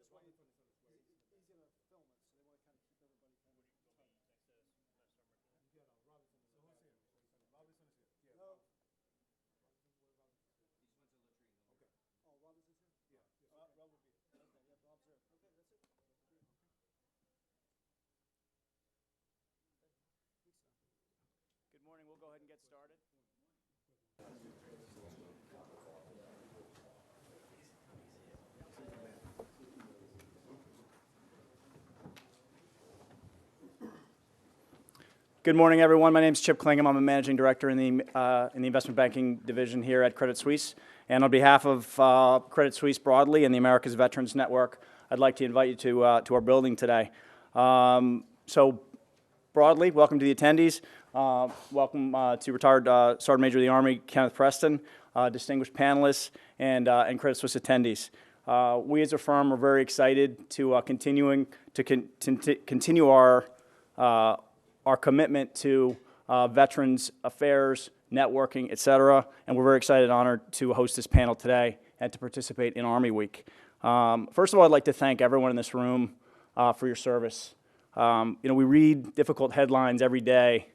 this way, it's easier to film it, so they want to kind of keep everybody kind of tight. You got Robinson. So who's here? Robinson is here. Yeah. No. Okay. Oh, Robinson's here? Yeah. Rob will be here. Okay, yeah, Rob's here. Okay, that's it. Good morning. We'll go ahead and get started. Good morning, everyone. My name is Chip Klingham. I'm a managing director in the investment banking division here at Credit Suisse. And on behalf of Credit Suisse broadly and the America's Veterans Network, I'd like to invite you to our building today. So broadly, welcome to the attendees. Welcome to retired Sergeant Major of the Army Kenneth Preston, distinguished panelists, and Credit Suisse attendees. We as a firm are very excited to continue our commitment to veterans affairs, networking, et cetera, and we're very excited and honored to host this panel today and to participate in Army Week. First of all, I'd like to thank everyone in this room for your service. We read difficult headlines every day.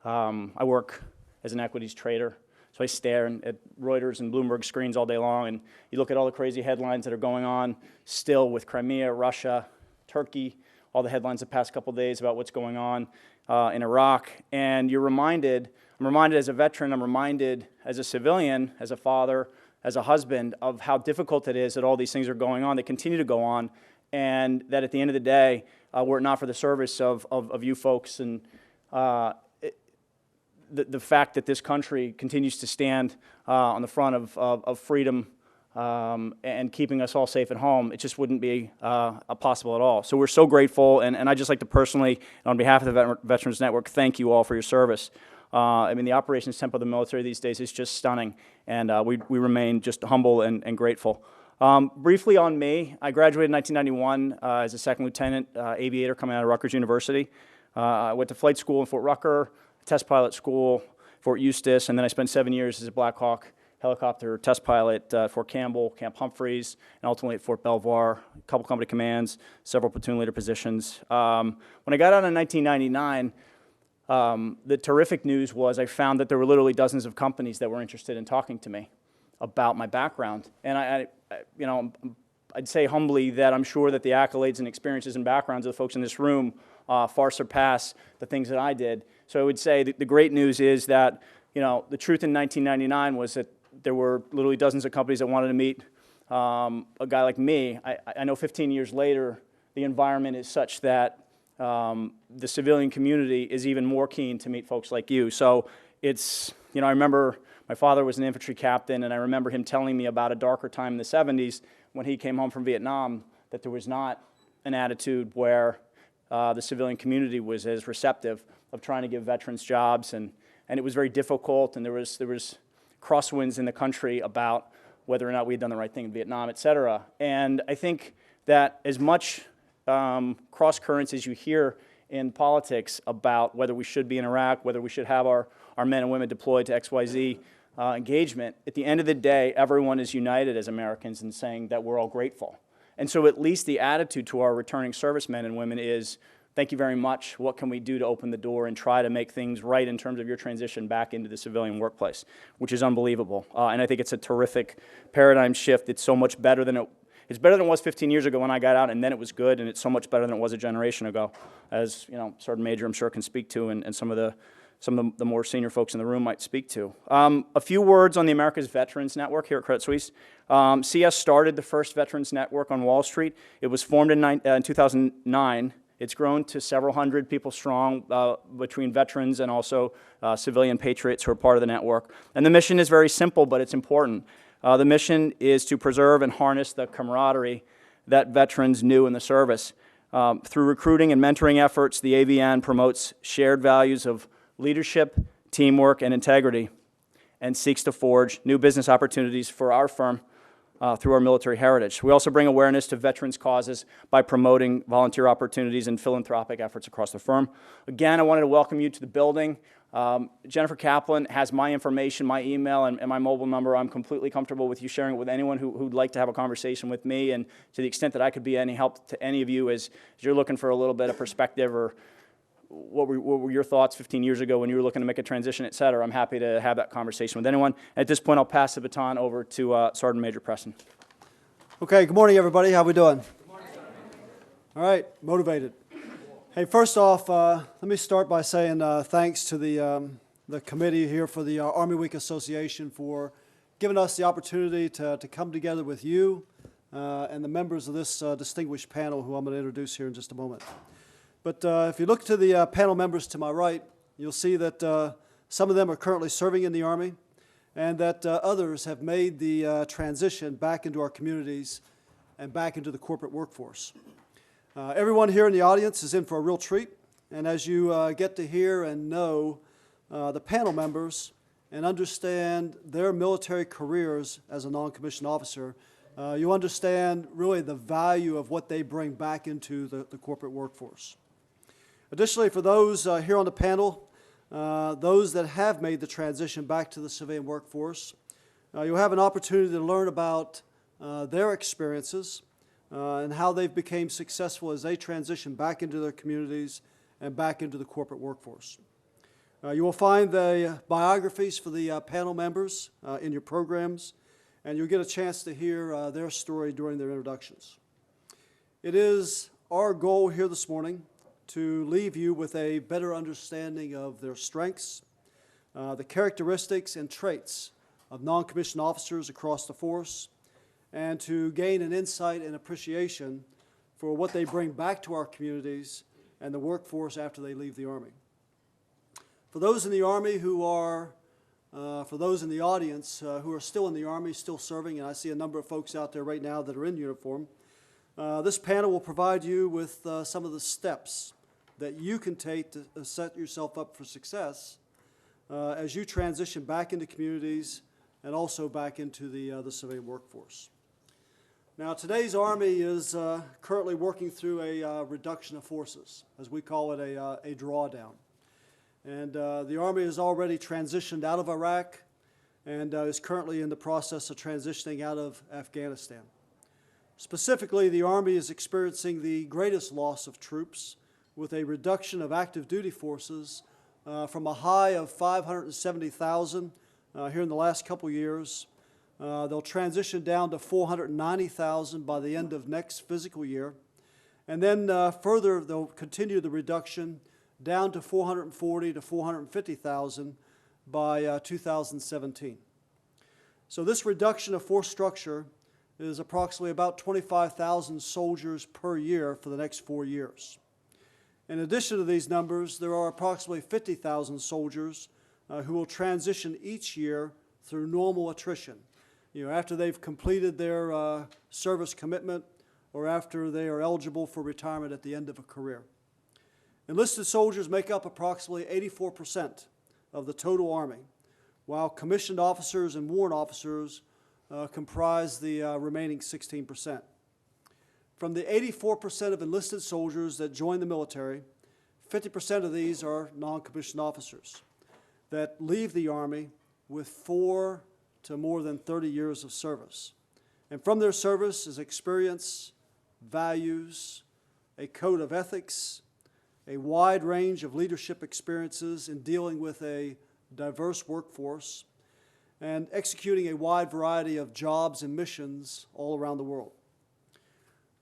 I work as an equities trader, so I stare at Reuters and Bloomberg screens all day long, and you look at all the crazy headlines that are going on still with Crimea, Russia, Turkey, all the headlines the past couple days about what's going on in Iraq, and I'm reminded as a veteran, I'm reminded as a civilian, as a father, as a husband, of how difficult it is that all these things are going on, they continue to go on, and that at the end of the day, were it not for the service of you folks and the fact that this country continues to stand on the front of freedom and keeping us all safe at home, it just wouldn't be possible at all. So we're so grateful, and I'd just like to personally, on behalf of the Veterans Network, thank you all for your service. I mean, the operations tempo of the military these days is just stunning, and we remain just humble and grateful. Briefly on me, I graduated in 1991 as a second lieutenant aviator coming out of Rutgers University. I went to flight school in Fort Rucker, test pilot school, Fort Eustis, and then I spent 7 years as a Black Hawk helicopter test pilot at Fort Campbell, Camp Humphreys, and ultimately at Fort Belvoir, a couple company commands, several platoon leader positions. When I got out in 1999, the terrific news was I found that there were literally dozens of companies that were interested in talking to me about my background. And I'd say humbly that I'm sure that the accolades and experiences and backgrounds of the folks in this room far surpass the things that I did. So I would say that the great news is that, the truth in 1999 was that there were literally dozens of companies that wanted to meet a guy like me. I know 15 years later, the environment is such that the civilian community is even more keen to meet folks like you. So it's, I remember my father was an infantry captain, and I remember him telling me about a darker time in the 70s when he came home from Vietnam, that there was not an attitude where the civilian community was as receptive of trying to give veterans jobs, and it was very difficult, and there was crosswinds in the country about whether or not we had done the right thing in Vietnam, et cetera. And I think that as much cross currents as you hear in politics about whether we should be in Iraq, whether we should have our men and women deployed to XYZ engagement, at the end of the day, everyone is united as Americans in saying that we're all grateful. And so at least the attitude to our returning servicemen and women is, thank you very much. What can we do to open the door and try to make things right in terms of your transition back into the civilian workplace, which is unbelievable. And I think it's a terrific paradigm shift. It's so much better than it's better than it was 15 years ago when I got out, and then it was good, and it's so much better than it was a generation ago, as Sergeant Major I'm sure can speak to, and some of the more senior folks in the room might speak to. A few words on the America's Veterans Network here at Credit Suisse. CS started the first Veterans Network on Wall Street. It was formed in 2009. It's grown to several hundred people strong between veterans and also civilian patriots who are part of the network. And the mission is very simple, but it's important. The mission is to preserve and harness the camaraderie that veterans knew in the service. Through recruiting and mentoring efforts, the AVN promotes shared values of leadership, teamwork, and integrity, and seeks to forge new business opportunities for our firm through our military heritage. We also bring awareness to veterans' causes by promoting volunteer opportunities and philanthropic efforts across the firm. Again, I wanted to welcome you to the building. Jennifer Kaplan has my information, my email, and my mobile number. I'm completely comfortable with you sharing it with anyone who'd like to have a conversation with me, and to the extent that I could be any help to any of you as you're looking for a little bit of perspective, or what were your thoughts 15 years ago when you were looking to make a transition, et cetera. I'm happy to have that conversation with anyone. At this point, I'll pass the baton over to Sergeant Major Preston. Okay, good morning, everybody. How we doing? Good morning, sir. All right, motivated. Hey, first off, let me start by saying thanks to the committee here for the Army Week Association for giving us the opportunity to come together with you and the members of this distinguished panel who I'm going to introduce here in just a moment. But if you look to the panel members to my right, you'll see that some of them are currently serving in the Army, and that others have made the transition back into our communities and back into the corporate workforce. Everyone here in the audience is in for a real treat, and as you get to hear and know the panel members and understand their military careers as a non-commissioned officer, you understand really the value of what they bring back into the corporate workforce. Additionally, for those here on the panel, those that have made the transition back to the civilian workforce, you'll have an opportunity to learn about their experiences and how they've become successful as they transition back into their communities and back into the corporate workforce. You will find the biographies for the panel members in your programs, and you'll get a chance to hear their story during their introductions. It is our goal here this morning to leave you with a better understanding of their strengths, the characteristics and traits of non-commissioned officers across the force, and to gain an insight and appreciation for what they bring back to our communities and the workforce after they leave the Army. For those in the Army who are, for those in the audience who are still in the Army, still serving, and I see a number of folks out there right now that are in uniform, this panel will provide you with some of the steps that you can take to set yourself up for success as you transition back into communities and also back into the civilian workforce. Now, today's Army is currently working through a reduction of forces, as we call it a drawdown. And the Army has already transitioned out of Iraq and is currently in the process of transitioning out of Afghanistan. Specifically, the Army is experiencing the greatest loss of troops with a reduction of active duty forces from a high of 570,000 here in the last couple years. They'll transition down to 490,000 by the end of next fiscal year. And then further, they'll continue the reduction down to 440 to 450,000 by 2017. So this reduction of force structure is approximately about 25,000 soldiers per year for the next 4 years. In addition to these numbers, there are approximately 50,000 soldiers who will transition each year through normal attrition, after they've completed their service commitment or after they are eligible for retirement at the end of a career. Enlisted soldiers make up approximately 84% of the total Army, while commissioned officers and warrant officers comprise the remaining 16%. From the 84% of enlisted soldiers that join the military, 50% of these are non-commissioned officers that leave the Army with 4 to more than 30 years of service. And from their service is experience, values, a code of ethics, a wide range of leadership experiences in dealing with a diverse workforce, and executing a wide variety of jobs and missions all around the world.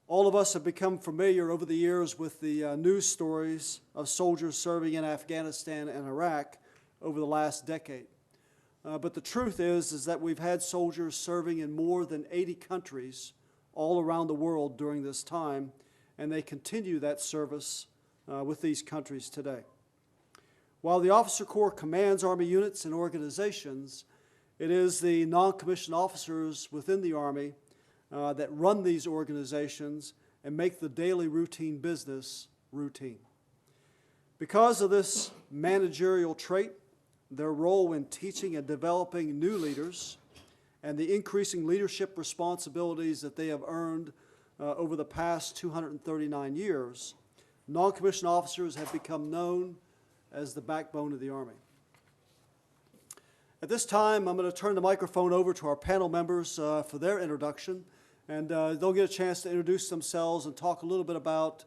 All of us have become familiar over the years with the news stories of soldiers serving in Afghanistan and Iraq over the last decade. But the truth is that we've had soldiers serving in more than 80 countries all around the world during this time, and they continue that service with these countries today. While the Officer Corps commands Army units and organizations, it is the non-commissioned officers within the Army that run these organizations and make the daily routine business routine. Because of this managerial trait, their role in teaching and developing new leaders and the increasing leadership responsibilities that they have earned over the past 239 years, non-commissioned officers have become known as the backbone of the Army. At this time, I'm going to turn the microphone over to our panel members for their introduction, and they'll get a chance to introduce themselves and talk a little bit about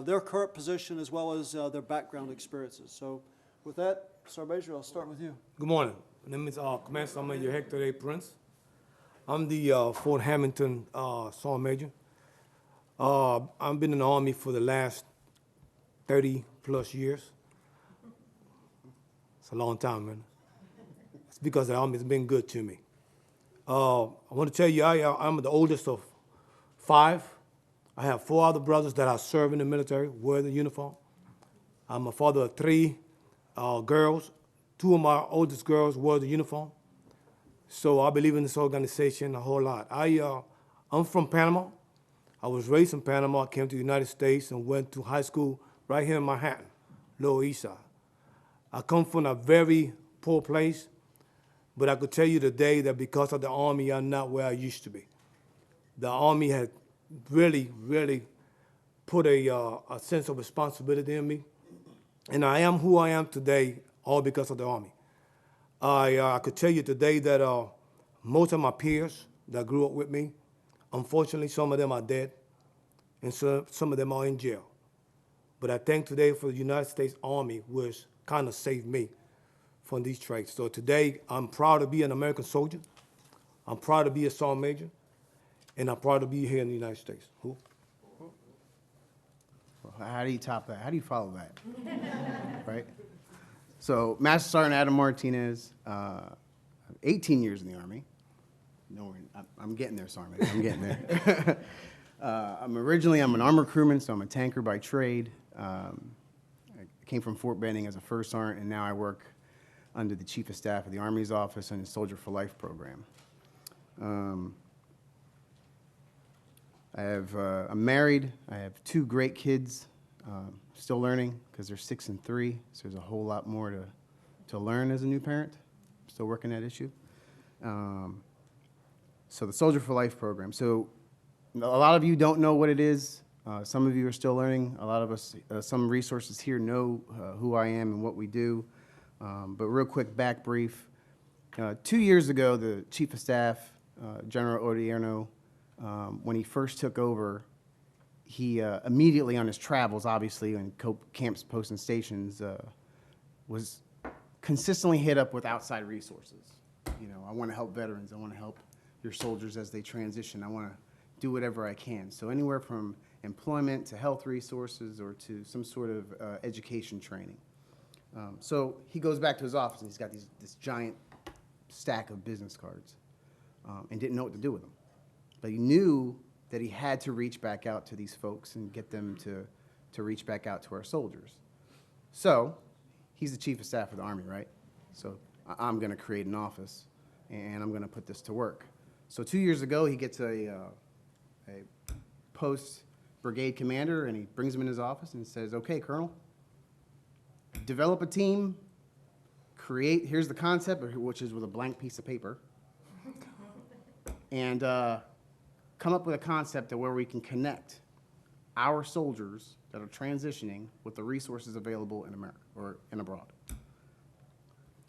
their current position as well as their background experiences. So with that, Sergeant Major, I'll start with you. Good morning. My name is Command Sergeant Major Hector A. Prince. I'm the Fort Hamilton Sergeant Major. I've been in the Army for the last 30 plus years. It's a long time, man. It's because the Army's been good to me. I want to tell you, I'm the oldest of 5. I have 4 other brothers that are serving in the military, wear the uniform. I'm a father of 3 girls. 2 of my oldest girls wear the uniform. So I believe in this organization a whole lot. I'm from Panama. I was raised in Panama. I came to the United States and went to high school right here in Manhattan, Lower East Side. I come from a very poor place, but I could tell you today that because of the Army, I'm not where I used to be. The Army had really, really put a sense of responsibility in me, and I am who I am today, all because of the Army. I could tell you today that most of my peers that grew up with me, unfortunately, some of them are dead, and so, some of them are in jail. But I thank today for the United States Army, which kind of saved me from these traits. So today, I'm proud to be an American soldier. I'm proud to be a Sergeant Major, and I'm proud to be here in the United States. Who? Well, how do you top that? How do you follow that? Right? So, Master Sergeant Adam Martinez, 18 years in the Army. No, I'm getting there, Sergeant. I'm getting there. I'm an armor crewman, so I'm a tanker by trade. I came from Fort Benning as a first sergeant, and now I work under the Chief of Staff of the Army's office and the Soldier for Life program. I'm married. I have 2 great kids, still learning because they're 6 and 3, so there's a whole lot more to learn as a new parent. Still working that issue. So the Soldier for Life program. So a lot of you don't know what it is. Some of you are still learning. A lot of us, some resources here know who I am and what we do. But real quick back brief. 2 years ago, the Chief of Staff, General Odierno, when he first took over, he immediately on his travels, obviously, and camps, posts, and stations, was consistently hit up with outside resources. You know, I want to help veterans. I want to help your soldiers as they transition. I want to do whatever I can. So anywhere from employment to health resources or to some sort of education training. So he goes back to his office and he's got this giant stack of business cards and didn't know what to do with them. But he knew that he had to reach back out to these folks and get them to reach back out to our soldiers. So he's the Chief of Staff of the Army, right? So I'm going to create an office and I'm going to put this to work. So 2 years ago, he gets a post brigade commander and he brings him in his office and says, okay, Colonel, develop a team, here's the concept, which is with a blank piece of paper, and come up with a concept of where we can connect our soldiers that are transitioning with the resources available in America or in abroad.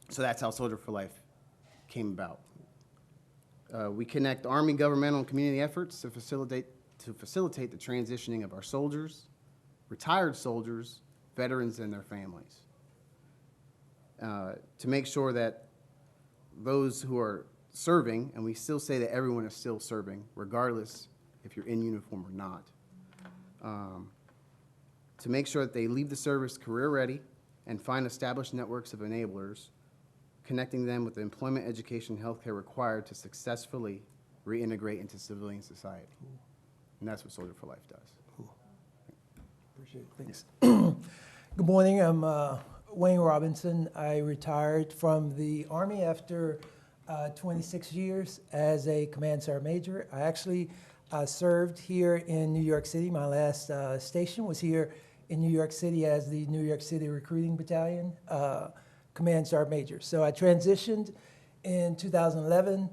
So that's how Soldier for Life came about. We connect Army, governmental, and community efforts to facilitate the transitioning of our soldiers, retired soldiers, veterans, and their families. To make sure that those who are serving, and we still say that everyone is still serving, regardless if you're in uniform or not, to make sure that they leave the service career ready and find established networks of enablers, connecting them with the employment, education, and healthcare required to successfully reintegrate into civilian society. And that's what Soldier for Life does. Appreciate it. Thanks. Good morning. I'm Wayne Robinson. I retired from the Army after 26 years as a Command Sergeant Major. I actually served here in New York City. My last station was here in New York City as the New York City Recruiting Battalion Command Sergeant Major. So I transitioned In 2011,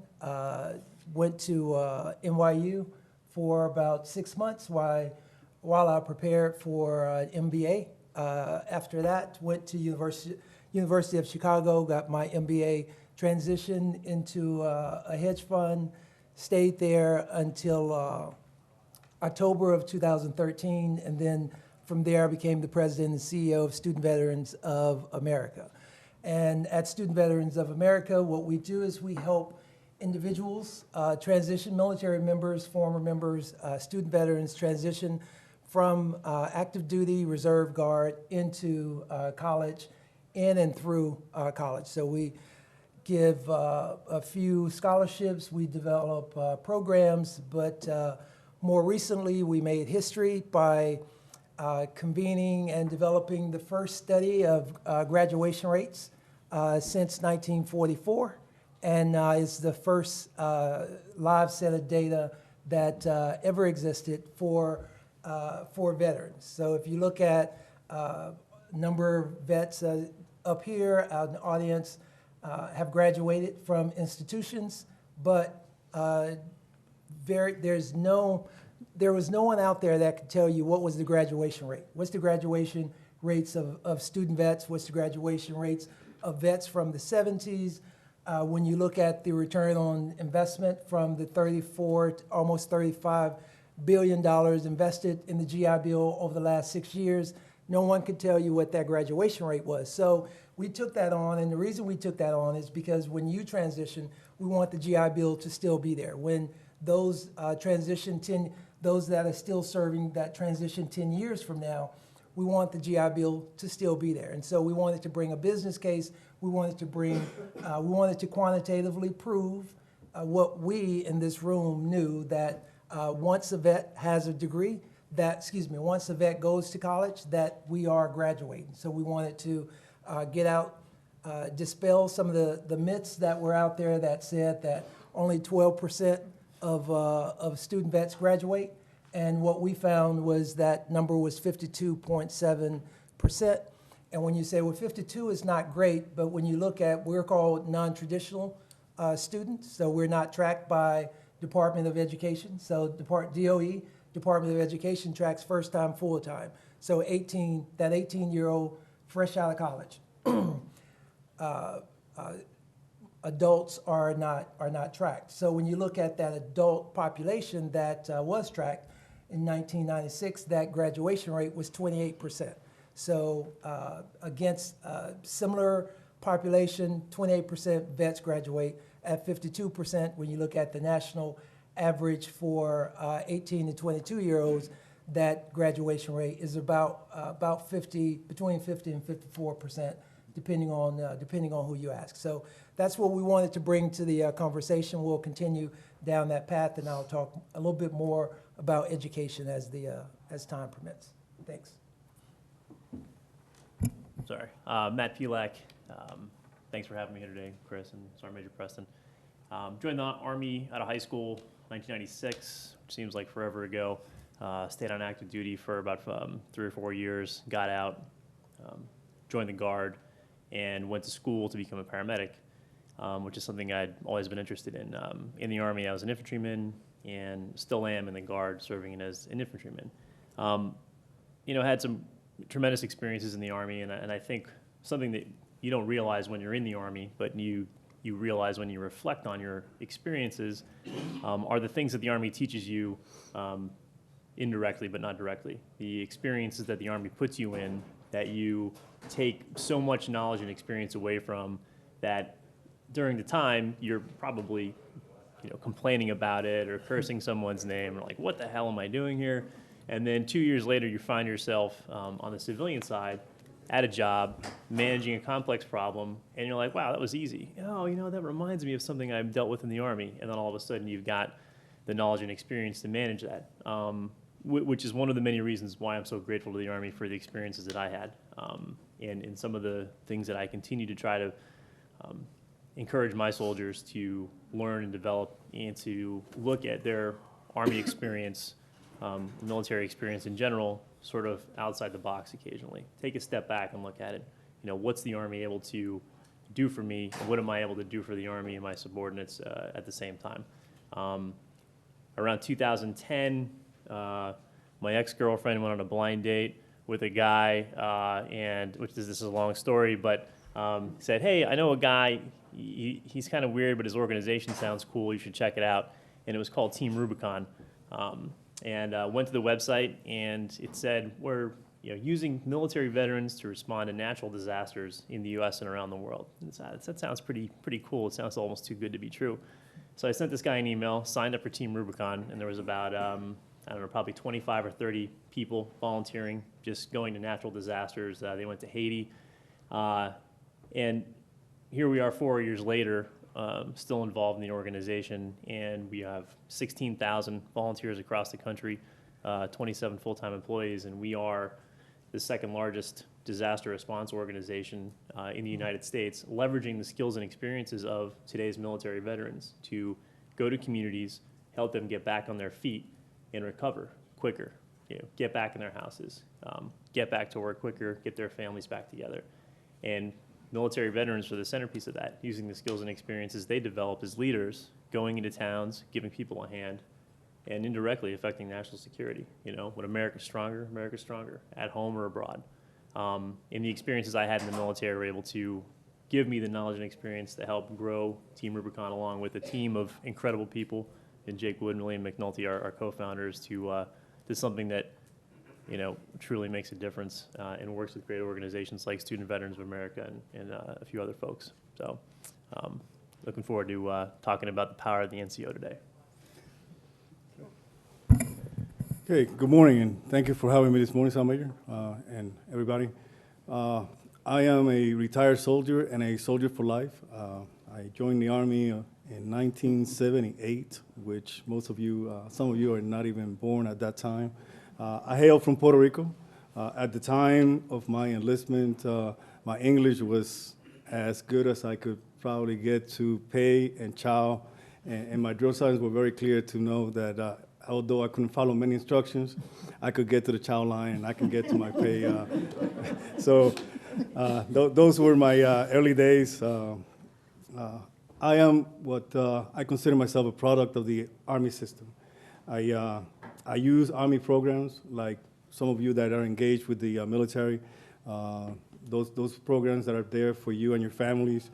went to NYU for about 6 months while I prepared for MBA. After that, went to University of Chicago, got my MBA, transitioned into a hedge fund, stayed there until October of 2013, and then from there I became the president and CEO of Student Veterans of America. And at Student Veterans of America, what we do is we help individuals transition, military members, former members, student veterans transition from active duty, reserve guard into college, in and through college. So we give a few scholarships, we develop programs, but more recently we made history by convening and developing the first study of graduation rates since 1944, and is the first live set of data that ever existed for veterans. So if you look at number of vets up here out in the audience have graduated from institutions, but there was no one out there that could tell you what was the graduation rate. What's the graduation rates of student vets? What's the graduation rates of vets from the 70s? When you look at the return on investment from the 34 to almost $35 billion invested in the GI Bill over the last 6 years, no one could tell you what that graduation rate was. So we took that on, and the reason we took that on is because when you transition, we want the GI Bill to still be there. When those those that are still serving that transition 10 years from now, we want the GI Bill to still be there. And so we wanted to bring a business case. We wanted to quantitatively prove what we in this room knew, that once a vet has a degree, once a vet goes to college, that we are graduating. So we wanted to dispel some of the myths that were out there that said that only 12% of student vets graduate. And what we found was that number was 52.7%. And when you say, well, 52 is not great, but when you look at, we're called non-traditional students, so we're not tracked by Department of Education. So DOE, Department of Education, tracks first time, full time. So that 18-year-old fresh out of college. Adults are not tracked. So when you look at that adult population that was tracked in 1996, that graduation rate was 28%. So against similar population, 28% vets graduate. At 52%, when you look at the national average for 18 to 22-year-olds, that graduation rate is about 50, between 50 and 54%, depending on who you ask. So that's what we wanted to bring to the conversation. We'll continue down that path, and I'll talk a little bit more about education as time permits. Thanks. Sorry, Matt Pelak. Thanks for having me here today, Chris and Sergeant Major Preston. Joined the Army out of high school, 1996, which seems like forever ago. Stayed on active duty for about 3 or 4 years, got out, joined the Guard, and went to school to become a paramedic, which is something I'd always been interested in. In the Army, I was an infantryman, and still am in the Guard, serving as an infantryman. Had some tremendous experiences in the Army, and I think something that you don't realize when you're in the Army, but you realize when you reflect on your experiences, are the things that the Army teaches you indirectly but not directly. The experiences that the Army puts you in, that you take so much knowledge and experience away from, that during the time you're probably complaining about it or cursing someone's name, or like, what the hell am I doing here? And then 2 years later, you find yourself on the civilian side at a job, managing a complex problem, and you're like, wow, that was easy. Oh, that reminds me of something I've dealt with in the Army. And then all of a sudden, you've got the knowledge and experience to manage that, which is one of the many reasons why I'm so grateful to the Army for the experiences that I had, and some of the things that I continue to try to encourage my soldiers to learn and develop, and to look at their Army experience, military experience in general, sort of outside the box occasionally. Take a step back and look at it. What's the Army able to do for me, and what am I able to do for the Army and my subordinates at the same time. Around 2010, my ex-girlfriend went on a blind date with a guy, and this is a long story, but said, hey, I know a guy, he's kind of weird, but his organization sounds cool, you should check it out. And it was called Team Rubicon. Went to the website, and it said, we're using military veterans to respond to natural disasters in the U.S. and around the world. And that sounds pretty cool. It sounds almost too good to be true. So I sent this guy an email, signed up for Team Rubicon, and there was about, I don't know, probably 25 or 30 people volunteering, just going to natural disasters. They went to Haiti. And here we are 4 years later, still involved in the organization, and we have 16,000 volunteers across the country, 27 full-time employees, and we are the second largest disaster response organization in the United States, leveraging the skills and experiences of today's military veterans to go to communities, help them get back on their feet and recover quicker, get back in their houses, get back to work quicker, get their families back together. And military veterans are the centerpiece of that, using the skills and experiences they develop as leaders, going into towns, giving people a hand, and indirectly affecting national security. When America's stronger, at home or abroad. And the experiences I had in the military were able to give me the knowledge and experience to help grow Team Rubicon along with a team of incredible people, and Jake Wood and William McNulty, our co-founders, to something that truly makes a difference and works with great organizations like Student Veterans of America and a few other folks. So looking forward to talking about the power of the NCO today. Okay, good morning, and thank you for having me this morning, Sergeant Major, and everybody. I am a retired soldier and a soldier for life. I joined the Army in 1978, which most of you, some of you are not even born at that time. I hail from Puerto Rico. At the time of my enlistment, my English was as good as I could probably get to pay and chow, and my drill sergeants were very clear to know that although I couldn't follow many instructions, I could get to the chow line and I can get to my pay. Those were my early days. I am what I consider myself a product of the Army system. I use Army programs like some of you that are engaged with the military, those programs that are there for you and your families.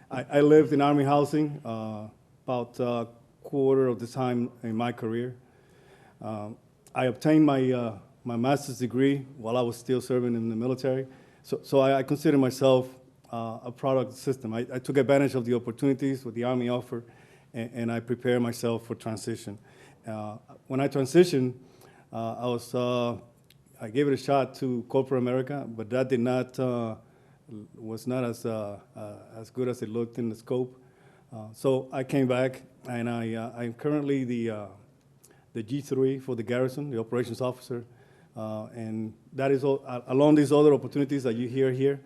I lived in Army housing about a quarter of the time in my career. I obtained my master's degree while I was still serving in the military, so I consider myself a product of the system. I took advantage of the opportunities what the Army offered, and I prepared myself for transition. When I transitioned, I gave it a shot to corporate America, but that was not as good as it looked in the scope. So I came back, and I'm currently the G3 for the garrison, the operations officer, and that is all, along these other opportunities that you hear here.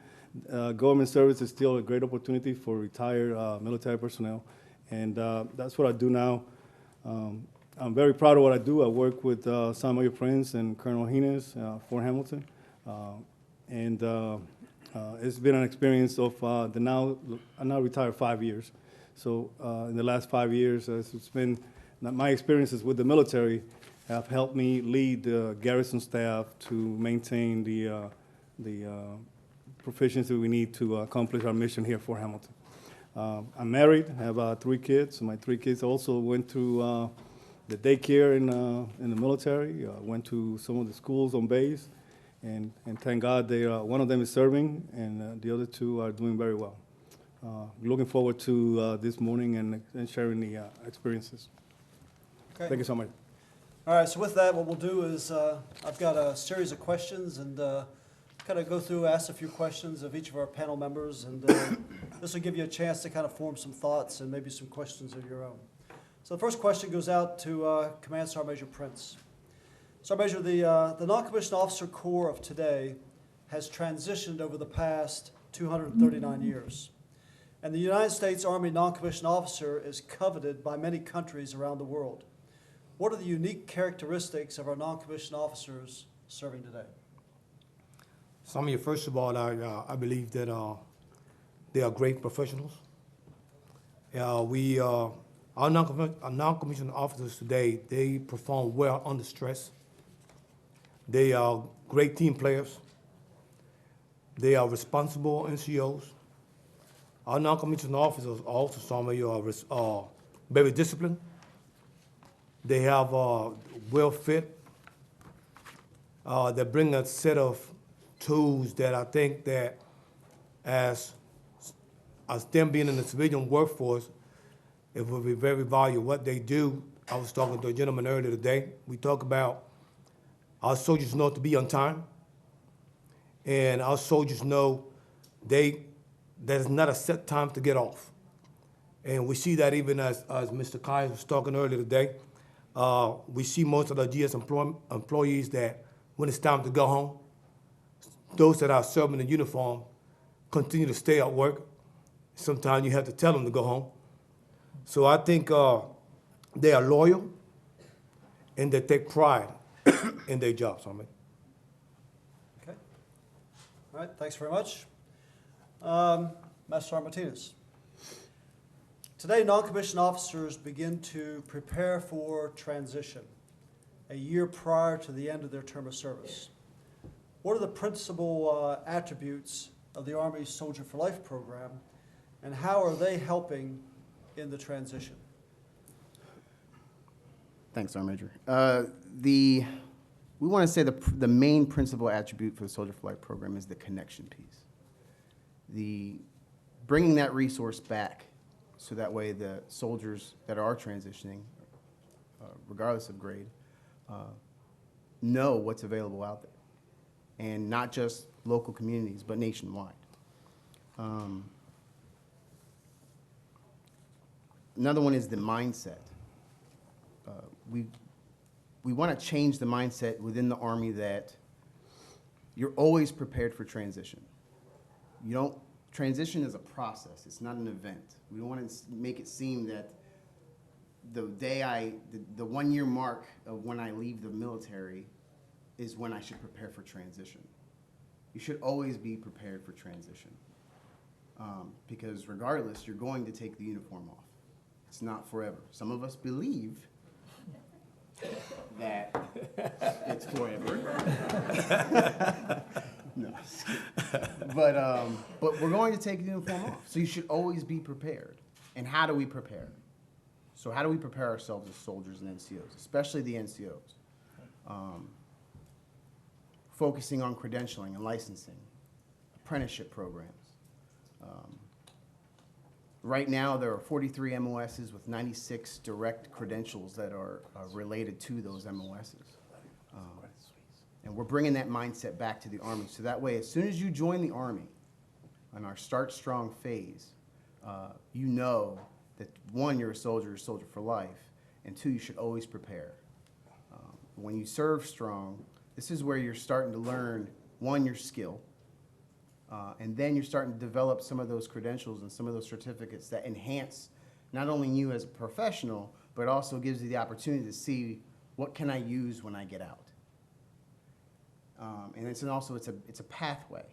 Government service is still a great opportunity for retired military personnel, and that's what I do now. I'm very proud of what I do. I work with some of your friends and Colonel Hines, Fort Hamilton, and it's been an experience of I'm now retired 5 years. So in the last 5 years, it's been my experiences with the military have helped me lead the garrison staff to maintain the proficiency we need to accomplish our mission here at Fort Hamilton. I'm married, I have 3 kids. My 3 kids also went through the daycare in the military, went to some of the schools on base, and thank God one of them is serving, and the other 2 are doing very well. Looking forward to this morning and sharing the experiences. Okay. Thank you so much. All right, so with that, what we'll do is I've got a series of questions and kind of go through, ask a few questions of each of our panel members, and this will give you a chance to kind of form some thoughts and maybe some questions of your own. So the first question goes out to Command Sergeant Major Prince. Sergeant Major, the non-commissioned officer corps of today has transitioned over the past 239 years. And the United States Army non-commissioned officer is coveted by many countries around the world. What are the unique characteristics of our non-commissioned officers serving today? Some of you, first of all, I believe that They are great professionals. Our non-commissioned officers today, they perform well under stress. They are great team players. They are responsible NCOs. Our non-commissioned officers also, some of you are very disciplined. They have well fit. They bring a set of tools that I think that as them being in the civilian workforce, it will be very valuable. What they do, I was talking to a gentleman earlier today. We talk about our soldiers know to be on time, and our soldiers know there's not a set time to get off. And we see that even as Mr. Kai was talking earlier today. We see most of the GS employees that when it's time to go home, those that are serving in uniform continue to stay at work. Sometimes you have to tell them to go home. So I think they are loyal and they take pride in their jobs. Okay. All right, thanks very much. Master Martinez. Today, non-commissioned officers begin to prepare for transition a year prior to the end of their term of service. What are the principal attributes of the Army's Soldier for Life program, and how are they helping in the transition? Thanks, Sergeant Major. We want to say the main principal attribute for the Soldier for Life program is the connection piece. Bringing that resource back so that way the soldiers that are transitioning, regardless of grade, know what's available out there. And not just local communities, but nationwide. Another one is the mindset. We want to change the mindset within the Army that you're always prepared for transition. Transition is a process, it's not an event. We don't want to make it seem that the 1 year mark of when I leave the military is when I should prepare for transition. You should always be prepared for transition. Because regardless, you're going to take the uniform off. It's not forever. Some of us believe that it's forever. No, but we're going to take the uniform off. So you should always be prepared. And how do we prepare? So how do we prepare ourselves as soldiers and NCOs, especially the NCOs? Focusing on credentialing and licensing, apprenticeship programs. Right now, there are 43 MOSs with 96 direct credentials that are related to those MOSs. And we're bringing that mindset back to the Army. So that way, as soon as you join the Army on our Start Strong phase, you know that one, you're a soldier for life, and two, you should always prepare. When you serve strong, this is where you're starting to learn, one, your skill, and then you're starting to develop some of those credentials and some of those certificates that enhance not only you as a professional, but also gives you the opportunity to see what can I use when I get out. And it's a pathway.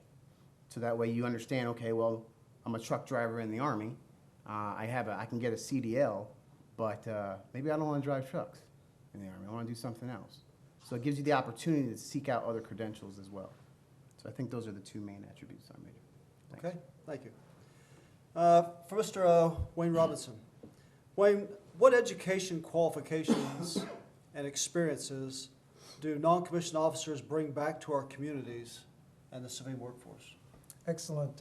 So that way you understand, okay, well, I'm a truck driver in the Army. I can get a CDL, but maybe I don't want to drive trucks in the Army. I want to do something else. So it gives you the opportunity to seek out other credentials as well. So I think those are the two main attributes I made. Thanks. Okay, thank you. For Mr. Wayne Robinson. Wayne, what education qualifications and experiences do non-commissioned officers bring back to our communities and the civilian workforce? Excellent,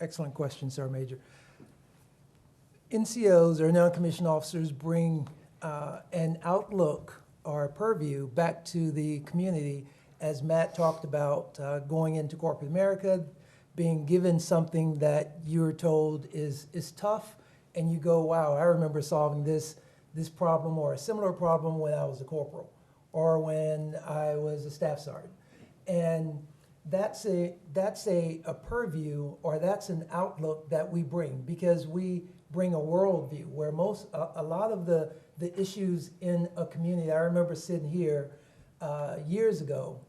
excellent question, Sergeant Major. NCOs, or non-commissioned officers, bring an outlook or a purview back to the community, as Matt talked about, going into corporate America, being given something that you're told is tough, and you go, wow, I remember solving this problem or a similar problem when I was a corporal or when I was a staff sergeant. And that's a purview, or that's an outlook that we bring, because we bring a worldview where a lot of the issues in a community. I remember sitting here years ago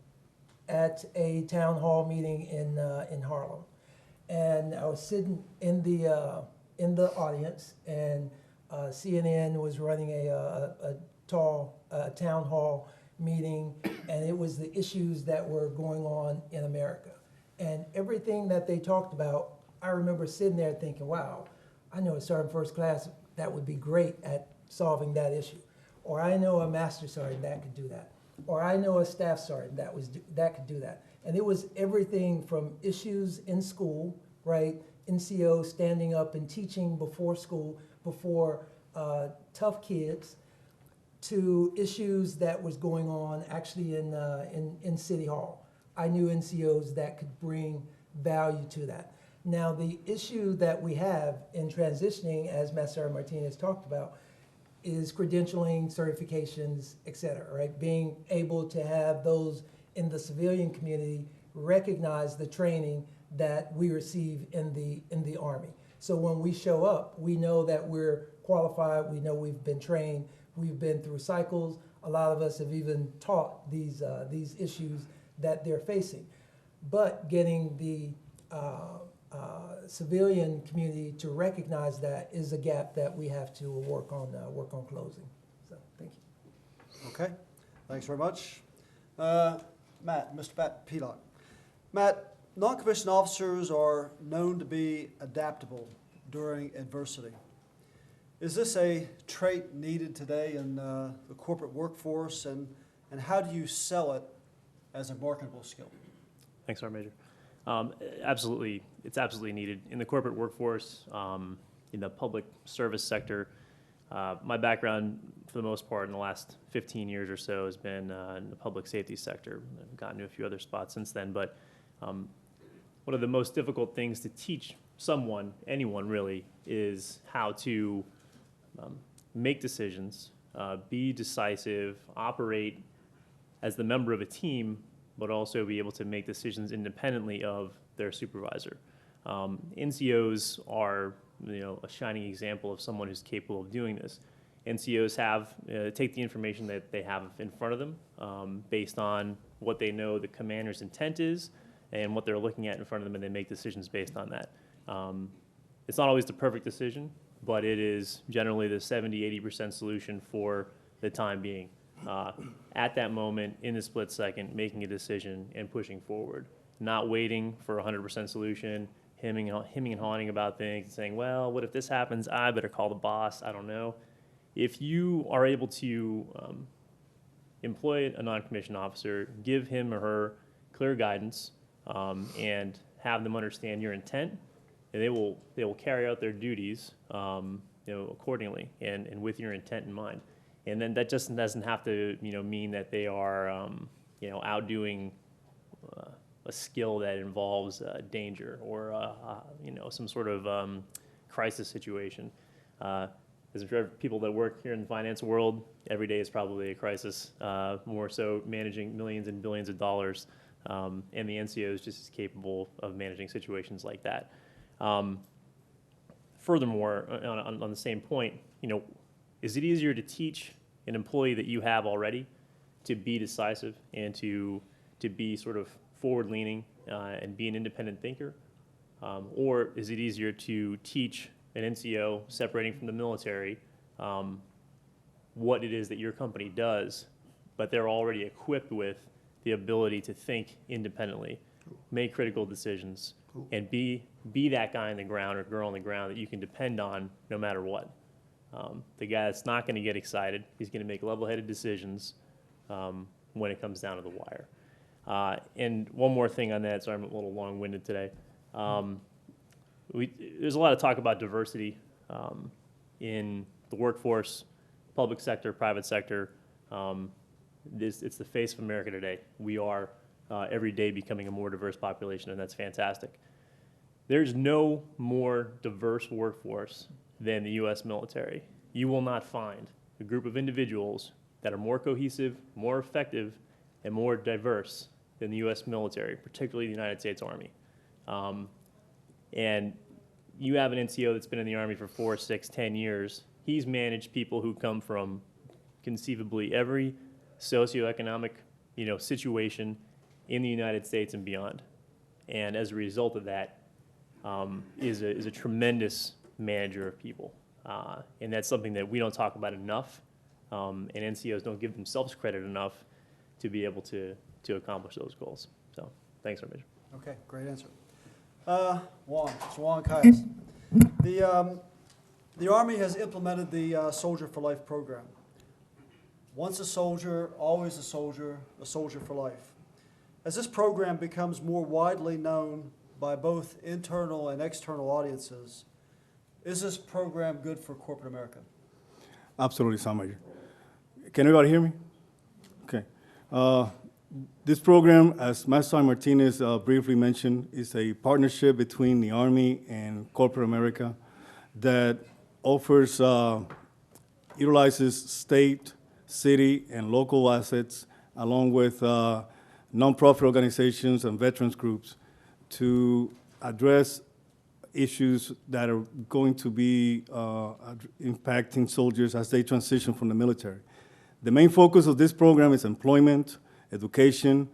at a town hall meeting in Harlem, and I was sitting in the audience, and CNN was running a town hall meeting, and it was the issues that were going on in America. And everything that they talked about, I remember sitting there thinking, wow, I know a sergeant first class that would be great at solving that issue. Or I know a master sergeant that could do that. Or I know a staff sergeant that could do that. And it was everything from issues in school, right? NCO standing up and teaching before school, before tough kids, to issues that was going on actually in City Hall. I knew NCOs that could bring value to that. Now, the issue that we have in transitioning, as Master Martinez talked about, is credentialing, certifications, et cetera, right? Being able to have those in the civilian community recognize the training that we receive in the Army. So when we show up, we know that we're qualified, we know we've been trained, we've been through cycles. A lot of us have even taught these issues that they're facing. But getting the civilian community to recognize that is a gap that we have to work on closing. So, thank you. Okay, thanks very much. Mr. Matt Pelock. Matt, non-commissioned officers are known to be adaptable during adversity. Is this a trait needed today in the corporate workforce, and how do you sell it as a marketable skill? Thanks, Sergeant Major. Absolutely, it's absolutely needed in the corporate workforce, in the public service sector. My background, for the most part, in the last 15 years or so, has been in the public safety sector. I've gotten to a few other spots since then, but one of the most difficult things to teach someone, anyone really, is how to make decisions, be decisive, operate as the member of a team, but also be able to make decisions independently of their supervisor. NCOs are, a shining example of someone who's capable of doing this. NCOs take the information that they have in front of them based on what they know the commander's intent is and what they're looking at in front of them, and they make decisions based on that. It's not always the perfect decision, but it is generally the 70–80% solution for the time being. At that moment, in the split second, making a decision and pushing forward, not waiting for a 100% solution, hemming and hawing about things, and saying, well, what if this happens? I better call the boss. I don't know. If you are able to employ a non-commissioned officer, give him or her clear guidance, and have them understand your intent, and they will carry out their duties accordingly and with your intent in mind. And then that just doesn't have to mean that they are outdoing a skill that involves danger or some sort of crisis situation. As I'm sure people that work here in the finance world, every day is probably a crisis, more so managing millions and billions of dollars, and the NCO is just as capable of managing situations like that. Furthermore, on the same point, is it easier to teach an employee that you have already to be decisive and to be sort of forward-leaning and be an independent thinker? Or is it easier to teach an NCO separating from the military what it is that your company does, but they're already equipped with the ability to think independently, make critical decisions, and be that guy on the ground or girl on the ground that you can depend on no matter what? The guy that's not going to get excited, he's going to make level-headed decisions when it comes down to the wire. And one more thing on that, so I'm a little long-winded today. There's a lot of talk about diversity in the workforce, public sector, private sector. It's the face of America today. We are every day becoming a more diverse population, and that's fantastic. There's no more diverse workforce than the U.S. military. You will not find a group of individuals that are more cohesive, more effective, and more diverse than the U.S. military, particularly the United States Army. And you have an NCO that's been in the Army for 4, 6, 10 years. He's managed people who come from conceivably every socioeconomic situation in the United States and beyond. And as a result of that, is a tremendous manager of people. And that's something that we don't talk about enough, and NCOs don't give themselves credit enough to be able to accomplish those goals. So thanks, Sergeant Major. Okay, great answer. Juan, Mr. Juan Cayas. The Army has implemented the Soldier for Life program. Once a soldier, always a soldier for life. As this program becomes more widely known by both internal and external audiences, is this program good for corporate America? Absolutely, Sergeant Major. Can everybody hear me? Okay. This program, as Master Martinez briefly mentioned, is a partnership between the Army and corporate America that offers, utilizes state, city, and local assets, along with nonprofit organizations and veterans groups, to address issues that are going to be impacting soldiers as they transition from the military. The main focus of this program is employment, education,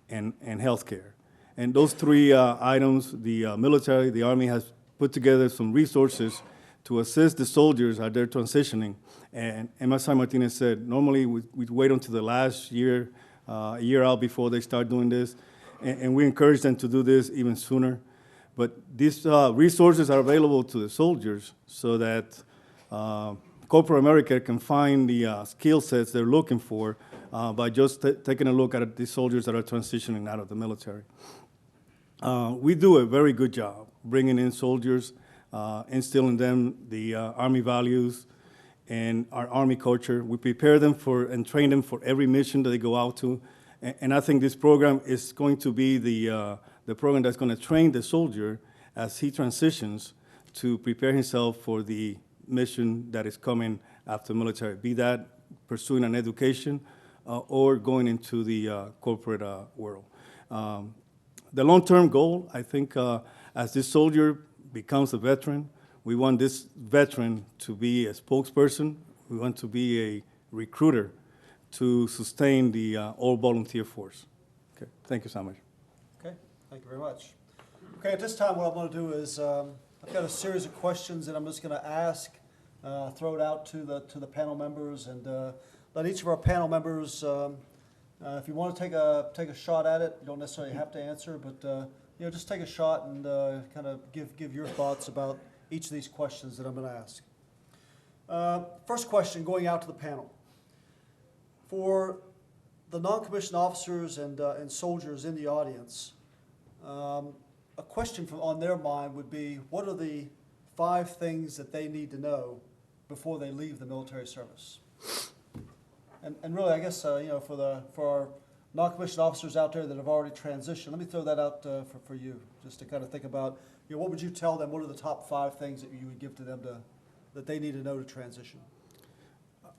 and healthcare. And those three items, the military, the Army has put together some resources to assist the soldiers as they're transitioning. And Master Martinez said, normally we wait until the last year, a year out before they start doing this. And we encourage them to do this even sooner. But these resources are available to the soldiers so that corporate America can find the skill sets they're looking for by just taking a look at the soldiers that are transitioning out of the military. We do a very good job bringing in soldiers, instilling them the Army values and our Army culture. We prepare them for and train them for every mission that they go out to. And I think this program is going to be the program that's going to train the soldier as he transitions to prepare himself for the mission that is coming after military, be that pursuing an education or going into the corporate world. The long-term goal, I think, as this soldier becomes a veteran, we want this veteran to be a spokesperson. We want to be a recruiter to sustain the all-volunteer force. Okay, thank you so much. Okay, thank you very much. Okay, at this time, what I'm going to do is I've got a series of questions that I'm just going to ask, throw it out to the panel members, and let each of our panel members, if you want to take a shot at it, you don't necessarily have to answer, but just take a shot and kind of give your thoughts about each of these questions that I'm going to ask. First question, going out to the panel. For the non-commissioned officers and soldiers in the audience, a question on their mind would be, what are the 5 things that they need to know before they leave the military service? And really, I guess, for our non-commissioned officers out there that have already transitioned, let me throw that out for you, just to kind of think about, what would you tell them? What are the top 5 things that you would give to them that they need to know to transition?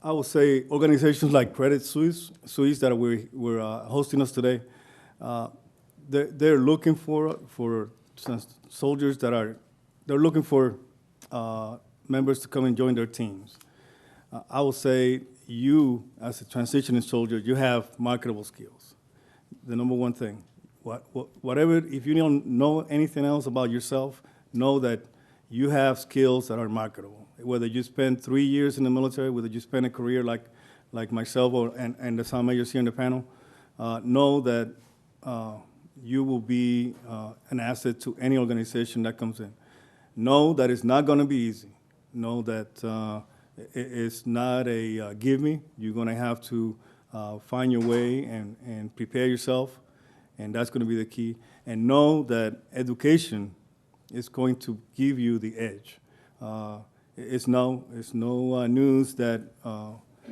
I would say organizations like Credit Suisse that we're hosting us today, they're looking for soldiers they're looking for members to come and join their teams. I would say you, as a transitioning soldier, you have marketable skills. The number one thing, whatever, if you don't know anything else about yourself, know that you have skills that are marketable. Whether you spend 3 years in the military, whether you spend a career like myself and the Sergeant Majors here in the panel, know that you will be an asset to any organization that comes in. Know that it's not going to be easy. Know that it's not a give me. You're going to have to find your way and prepare yourself, and that's going to be the key. And know that education is going to give you the edge. It's no news that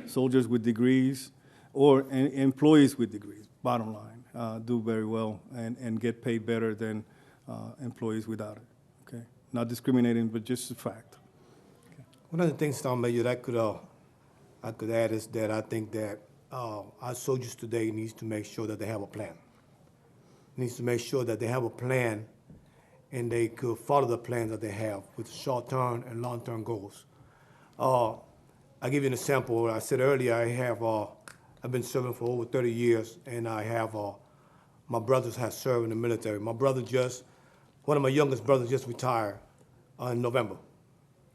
soldiers with degrees or employees with degrees, bottom line, do very well and get paid better than employees without it. Okay, not discriminating, but just a fact. Okay. One of the things, Sergeant Major, that I could add is that I think that our soldiers today needs to make sure that they have a plan. Needs to make sure that they have a plan and they could follow the plan that they have with short-term and long-term goals. I'll give you an example. I said earlier, I've been serving for over 30 years, and I have, my brothers have served in the military. My brother just one of my youngest brothers just retired in November.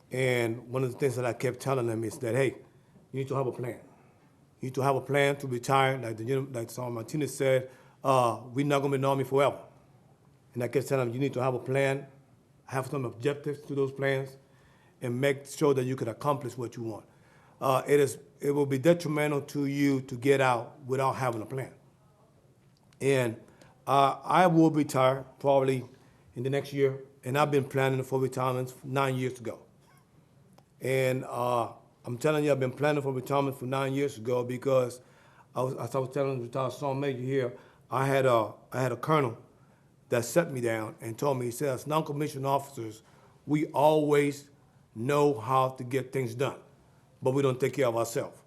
And one of the things that I kept telling him is that, hey, you need to have a plan. You need to have a plan to retire. Like Sergeant Martinez said, we're not going to be in the Army forever. And I kept telling him, you need to have a plan, have some objectives to those plans, and make sure that you can accomplish what you want. It will be detrimental to you to get out without having a plan. And I will retire probably in the next year, and I've been planning for retirement 9 years ago. And I'm telling you, I've been planning for retirement for 9 years ago because, as I was telling the retired Sergeant Major here, I had a colonel that set me down and told me, he said, as non-commissioned officers, we always know how to get things done, but we don't take care of ourselves.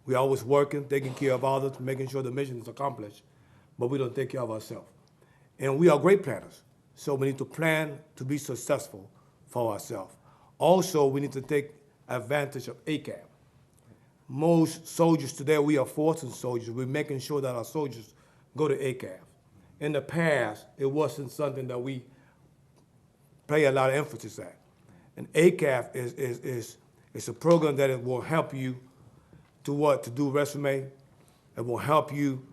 We're always working, taking care of others, making sure the mission is accomplished, but we don't take care of ourselves. And we are great planners, so we need to plan to be successful for ourselves. Also, we need to take advantage of ACAP. Most soldiers today, we are forcing soldiers. We're making sure that our soldiers go to ACAP. In the past, it wasn't something that we pay a lot of emphasis at. And ACAP is a program that it will help you to do resume. It will help you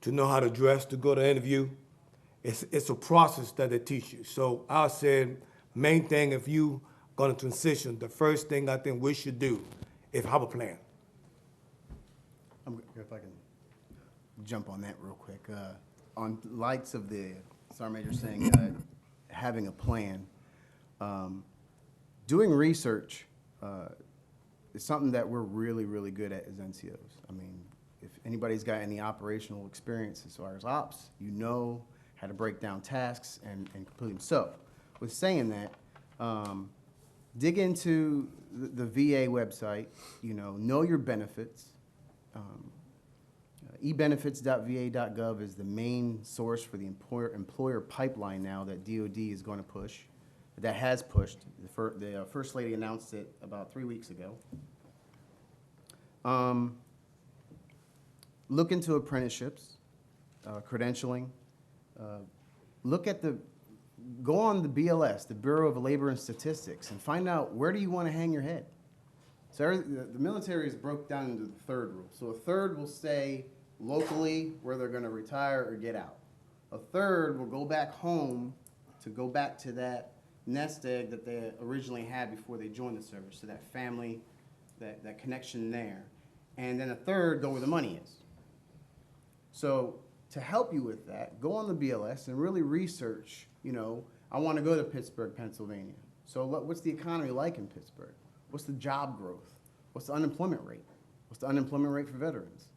to know how to dress, to go to interview. It's a process that they teach you. So I said, main thing, if you going to transition, the first thing I think we should do is have a plan. If I can jump on that real quick. On lights of the Sergeant Major saying having a plan, doing research is something that we're really, really good at as NCOs. I mean, if anybody's got any operational experience as far as ops, you know how to break down tasks and complete them. So, with saying that, dig into the VA website, know your benefits. ebenefits.va.gov is the main source for the employer pipeline now that DOD is going to push, that has pushed. The First Lady announced it about 3 weeks ago. Look into apprenticeships, credentialing. Go on the BLS, the Bureau of Labor and Statistics, and find out where do you want to hang your head. So the military is broke down into the third rule. So a third will stay locally where they're going to retire or get out. A third will go back home to go back to that nest egg that they originally had before they joined the service, so that family, that connection there. And then a third go where the money is. So to help you with that, go on the BLS and really research, I want to go to Pittsburgh, Pennsylvania. So what's the economy like in Pittsburgh? What's the job growth? What's the unemployment rate? What's the unemployment rate for veterans?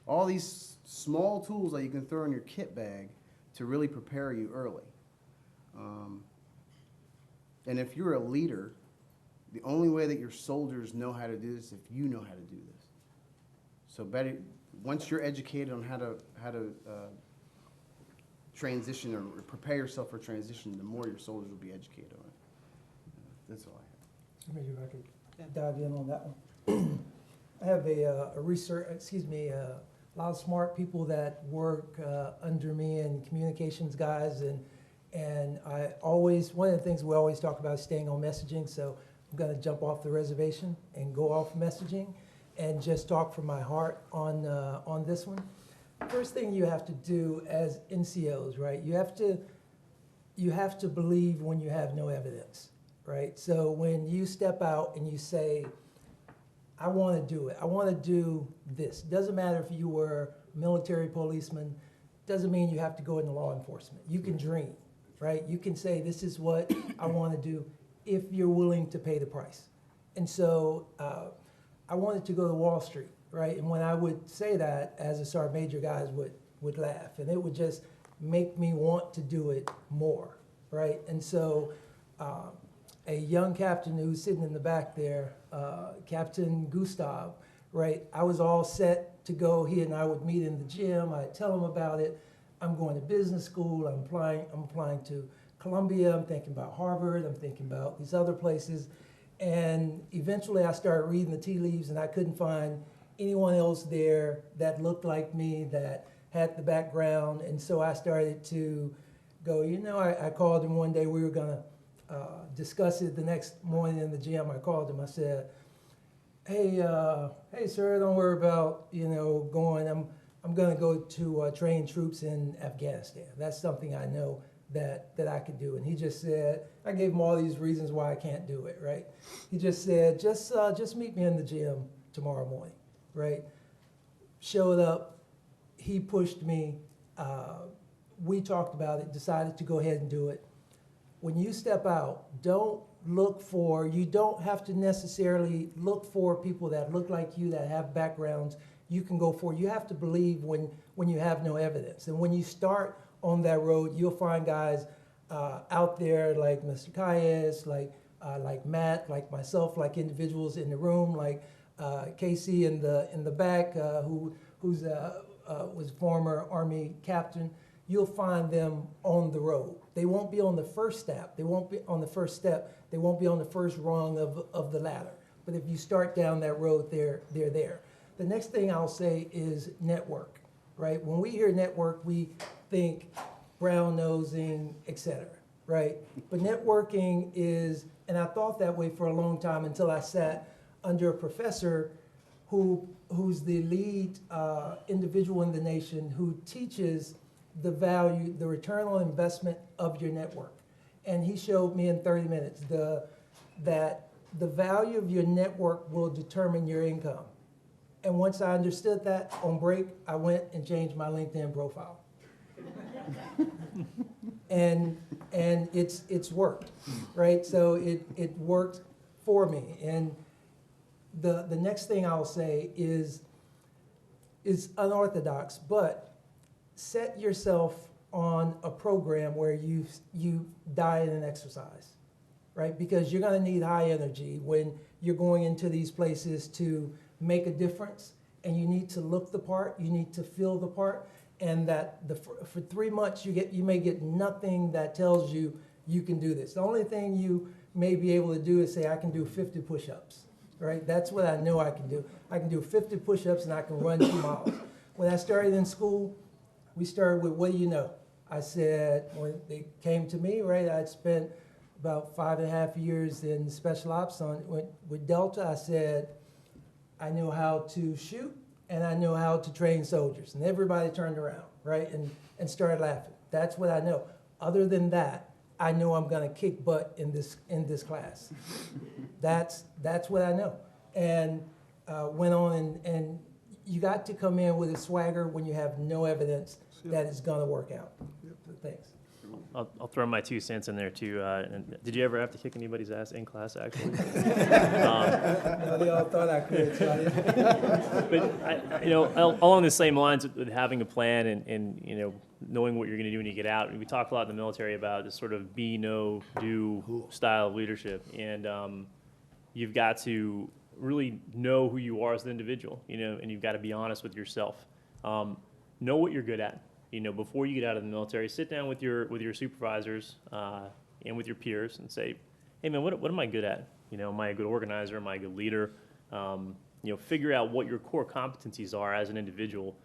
All these small tools that you can throw in your kit bag to really prepare you early. And if you're a leader, the only way that your soldiers know how to do this is if you know how to do this. So once you're educated on how to transition or prepare yourself for transition, the more your soldiers will be educated on it. That's all I have. Maybe I could dive in on that one. I have a lot of smart people that work under me and communications guys, and one of the things we always talk about is staying on messaging, so I'm gonna jump off the reservation and go off messaging and just talk from my heart on this one. First thing you have to do as NCOs, right? You have to believe when you have no evidence, right? So when you step out and you say, I want to do it. I want to do this. Doesn't matter if you were military policeman. Doesn't mean you have to go into law enforcement. You can dream, right? You can say, this is what I want to do if you're willing to pay the price. And so I wanted to go to Wall Street, right? And when I would say that, as a sergeant major, guys would laugh. And it would just make me want to do it more, right? And so a young captain who's sitting in the back there, Captain Gustav, right? I was all set to go. He and I would meet in the gym. I'd tell him about it. I'm going to business school. I'm applying to Columbia. I'm thinking about Harvard. I'm thinking about these other places. And eventually I started reading the tea leaves, and I couldn't find anyone else there that looked like me, that had the background. And so I started to go, you know, I called him one day, we were gonna discuss it the next morning in the gym. I called him, I said, hey, hey sir, don't worry about, you know, going, I'm gonna go to train troops in Afghanistan. That's something I know that I could do. And he just said, I gave him all these reasons why I can't do it, right? He just said, just meet me in the gym tomorrow morning, right? Showed up, he pushed me, we talked about it, decided to go ahead and do it. When you step out, you don't have to necessarily look for people that look like you, that have backgrounds you can go for. You have to believe when you have no evidence. And when you start on that road, you'll find guys out there like Mr. Calles, like Matt, like myself, like individuals in the room, like Casey in the back, who was former Army captain. You'll find them on the road. They won't be on the first step. They won't be on the first step. They won't be on the first rung of the ladder. But if you start down that road, they're there. The next thing I'll say is network, right? When we hear network, we think brown nosing, et cetera, right? But networking is, and I thought that way for a long time until I sat under a professor who's the lead individual in the nation who teaches the value, the return on investment of your network. And he showed me in 30 minutes that the value of your network will determine your income. And once I understood that, on break, I went and changed my LinkedIn profile. and it's worked, right? So it worked for me. And the next thing I'll say is unorthodox, but set yourself on a program where you diet and exercise, right? Because you're gonna need high energy when you're going into these places to make a difference, and you need to look the part, you need to feel the part, and that for 3 months you may get nothing that tells you you can do this. The only thing you may be able to do is say, I can do 50 push-ups, right? That's what I know I can do. I can do 50 push-ups and I can run 2 miles. When I started in school, we started with, what do you know? I said, when they came to me, right, I'd spent about 5.5 years in special ops with Delta. I said, I know how to shoot and I know how to train soldiers. And everybody turned around, right, and started laughing. That's what I know. Other than that, I know I'm gonna kick butt in this class. That's what I know. And went on and you got to come in with a swagger when you have no evidence that it's gonna work out. So thanks. I'll throw my 2 cents in there too. And did you ever have to kick anybody's ass in class, actually? No, they all thought I could, so I didn't. But along the same lines with having a plan and knowing what you're going to do when you get out. And we talk a lot in the military about this sort of be, know, do style of leadership, and you've got to really know who you are as an individual, and you've got to be honest with yourself. Know what you're good at. Before you get out of the military, sit down with your supervisors and with your peers and say, hey man, what am I good at? Am I a good organizer? Am I a good leader? Figure out what your core competencies are as an individual,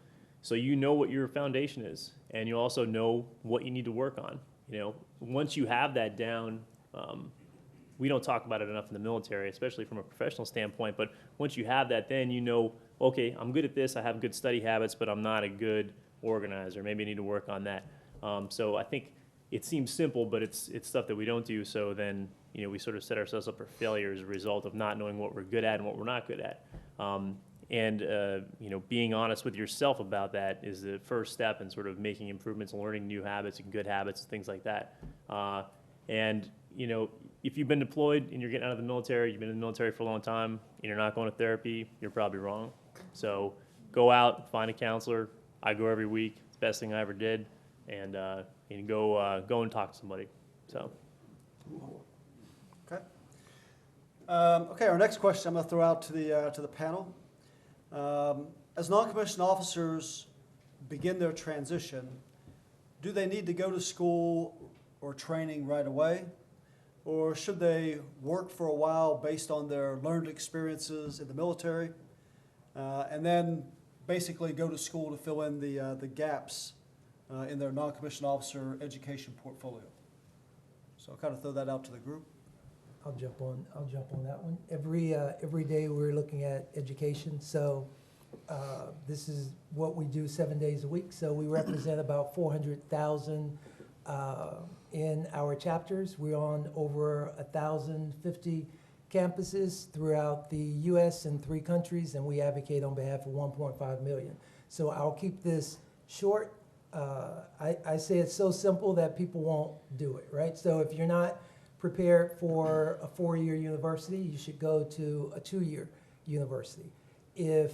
so you know what your foundation is, and you also know what you need to work on. Once you have that down, we don't talk about it enough in the military, especially from a professional standpoint, but once you have that, then okay, I'm good at this, I have good study habits, but I'm not a good organizer. Maybe I need to work on that. So I think it seems simple, but it's stuff that we don't do. So then, we sort of set ourselves up for failure as a result of not knowing what we're good at and what we're not good at. Being honest with yourself about that is the first step in sort of making improvements, learning new habits and good habits, things like that. If you've been deployed and you're getting out of the military, you've been in the military for a long time, and you're not going to therapy, you're probably wrong. So go out, find a counselor. I go every week. It's the best thing I ever did, and go and talk to somebody. So. Okay. Okay. Our next question I'm going to throw out to the panel. As non-commissioned officers begin their transition, do they need to go to school or training right away, or should they work for a while based on their learned experiences in the military, and then basically go to school to fill in the gaps in their non-commissioned officer education portfolio. So I'll kind of throw that out to the group. I'll jump on that one. Every day we're looking at education. So this is what we do 7 days a week. So we represent about 400,000 in our chapters. We're on over 1,050 campuses throughout the U.S. and 3 countries, and we advocate on behalf of 1.5 million. So I'll keep this short. I say it's so simple that people won't do it, right? So if you're not prepared for a 4-year university, you should go to a 2-year university. If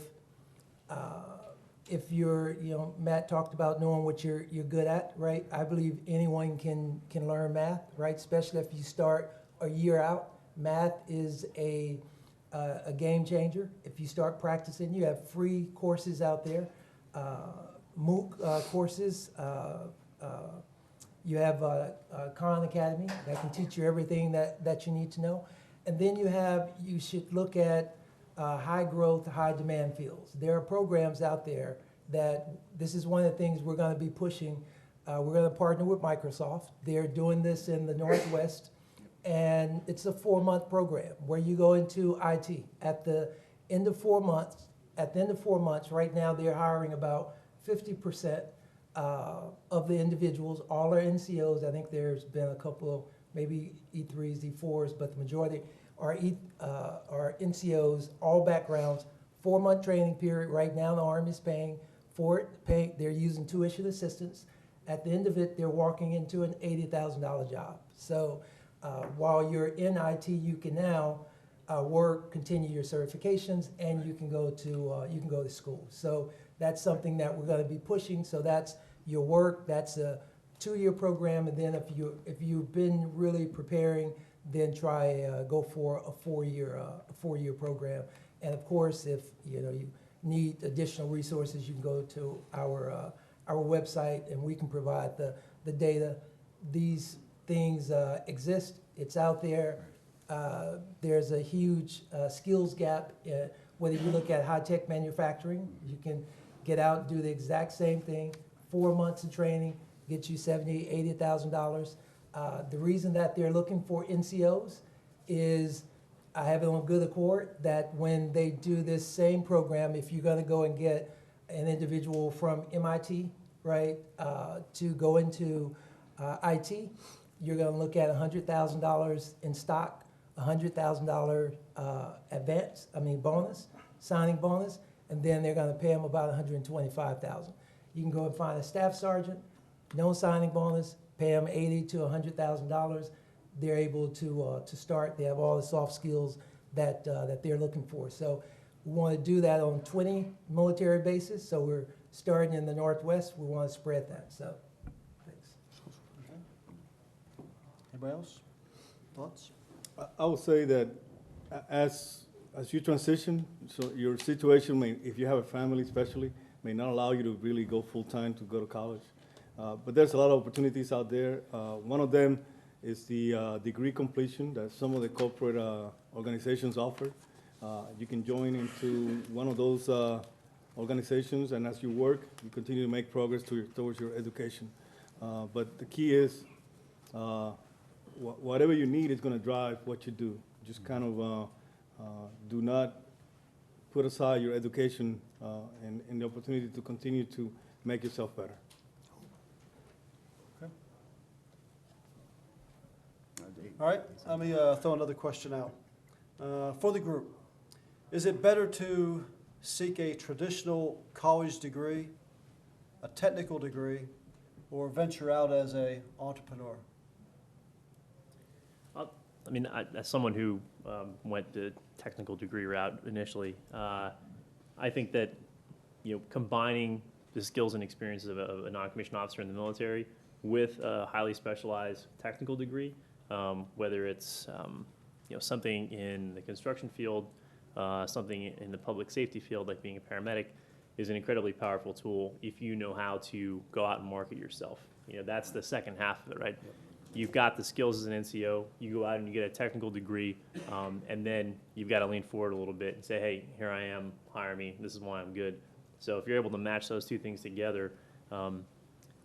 you're, Matt talked about knowing what you're good at, right? I believe anyone can learn math, right? Especially if you start a year out. Math is a game changer. If you start practicing, you have free courses out there, MOOC courses. You have Khan Academy that can teach you everything that you need to know. And then you should look at high growth, high demand fields. There are programs out there that this is one of the things we're going to be pushing. We're going to partner with Microsoft. They're doing this in the Northwest. And it's a 4-month program where you go into IT. At the end of 4 months, right now they're hiring about 50% of the individuals. All are NCOs. I think there's been a couple of maybe E3s, E4s, but the majority are NCOs, all backgrounds. 4-month training period. Right now the Army's paying for it. They're using tuition assistance. At the end of it, they're walking into an $80,000 job. So while you're in IT, you can now work, continue your certifications, and you can go to school. So that's something that we're going to be pushing. So that's your work. That's a 2-year program, and then if you've been really preparing, then try go for a 4-year program. And of course, if you need additional resources, you can go to our website, and we can provide the data. These things exist. It's out there. There's a huge skills gap. Whether you look at high-tech manufacturing, you can get out and do the exact same thing. 4 months of training, get you $70,000, $80,000. The reason that they're looking for NCOs is I have it on good accord that when they do this same program, if you're going to go and get an individual from MIT, right, to go into IT, you're going to look at $100,000 in stock, $100,000 bonus, signing bonus, and then they're going to pay them about $125,000. You can go and find a staff sergeant, no signing bonus, pay them $80,000 to $100,000. They're able to start. They have all the soft skills that they're looking for. So we want to do that on 20 military bases. So we're starting in the Northwest. We want to spread that. So thanks. Okay. Anybody else? Thoughts? I would say that as you transition, so your situation may, if you have a family especially, may not allow you to really go full-time to go to college. But there's a lot of opportunities out there. One of them is the degree completion that some of the corporate organizations offer. You can join into one of those organizations, and as you work, you continue to make progress towards your education. But the key is whatever you need is going to drive what you do. Just kind of do not put aside your education and the opportunity to continue to make yourself better. Okay. All right, let me throw another question out. For the group, is it better to seek a traditional college degree, a technical degree, or venture out as an entrepreneur? I mean, as someone who went the technical degree route initially, I think that combining the skills and experiences of a non-commissioned officer in the military with a highly specialized technical degree, whether it's something in the construction field, something in the public safety field, like being a paramedic, is an incredibly powerful tool if you know how to go out and market yourself. That's the second half of it, right? You've got the skills as an NCO, you go out and you get a technical degree, and then you've got to lean forward a little bit and say, hey, here I am, hire me, this is why I'm good. So if you're able to match those two things together,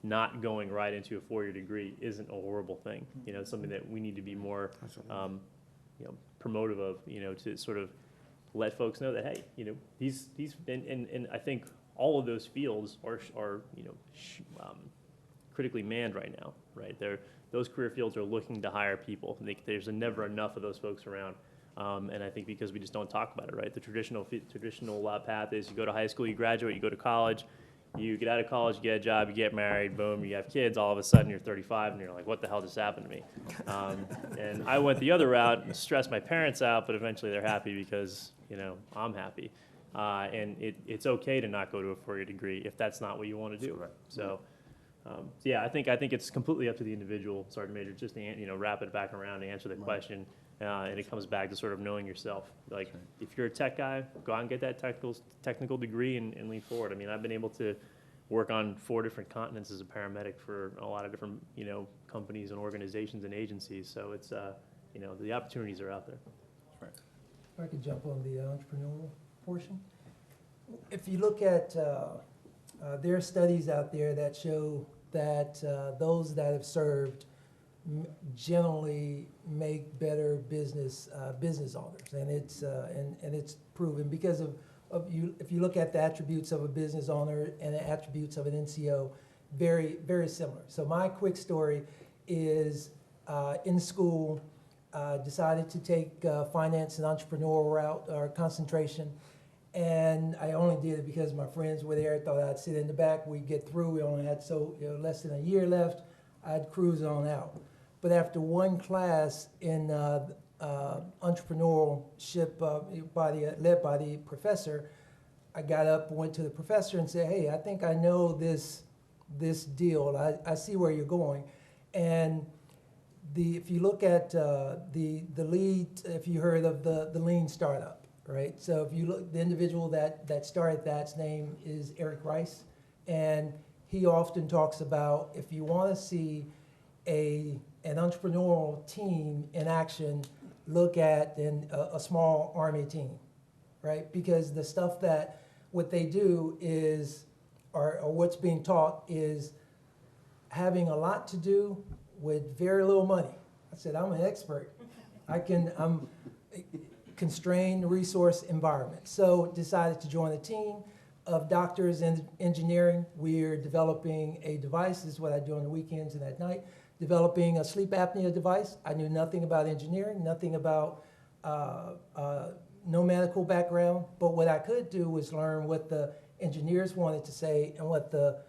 not going right into a four-year degree isn't a horrible thing. You know, it's something that we need to be more, you know, promotive of, you know, to sort of let folks know that, hey, you know, and I think all of those fields are you know, critically manned right now, right? Those career fields are looking to hire people. There's never enough of those folks around. And I think because we just don't talk about it, right? The traditional path is you go to high school, you graduate, you go to college, you get out of college, you get a job, you get married, boom, you have kids, all of a sudden you're 35 and you're like, what the hell just happened to me? And I went the other route and stressed my parents out, but eventually they're happy because, you know, I'm happy. And it's okay to not go to a four-year degree if that's not what you want to do. So, yeah, I think it's completely up to the individual sergeant major just to, you know, wrap it back around and answer the question. And it comes back to sort of knowing yourself. Like, if you're a tech guy, go out and get that technical degree and lean forward. I mean, I've been able to work on 4 different continents as a paramedic for a lot of different, you know, companies and organizations and agencies. So it's, you know, the opportunities are out there. If I could jump on the entrepreneurial portion. If you look at, there are studies out there that show that those that have served generally make better business owners, and it's proven because of you. If you look at the attributes of a business owner and the attributes of an NCO, very similar. So my quick story is in school, decided to take finance and entrepreneurial route or concentration, and I only did it because my friends were there. I thought I'd sit in the back. We'd get through. We only had less than a year left. I'd cruise on out. But after one class in entrepreneurship led by the professor, I got up and went to the professor and said, hey, I think I know this deal. I see where you're going. And if you look at the lead, if you heard of the lean startup, right? So if you look, the individual that started that's name is Eric Rice. And he often talks about if you want to see an entrepreneurial team in action, look at a small Army team, right? Because the stuff that what they do is, or what's being taught is having a lot to do with very little money. I said, I'm an expert. I'm constrained resource environment. So decided to join a team of doctors in engineering. We're developing a device, this is what I do on the weekends and at night, developing a sleep apnea device. I knew nothing about engineering, nothing about, no medical background, but what I could do was learn what the engineers wanted to say and what the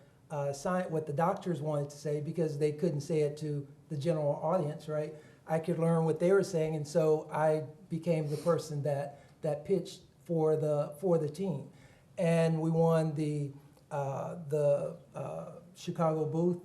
doctors wanted to say, because they couldn't say it to the general audience, right? I could learn what they were saying, and so I became the person that pitched for the team. And we won the Chicago booth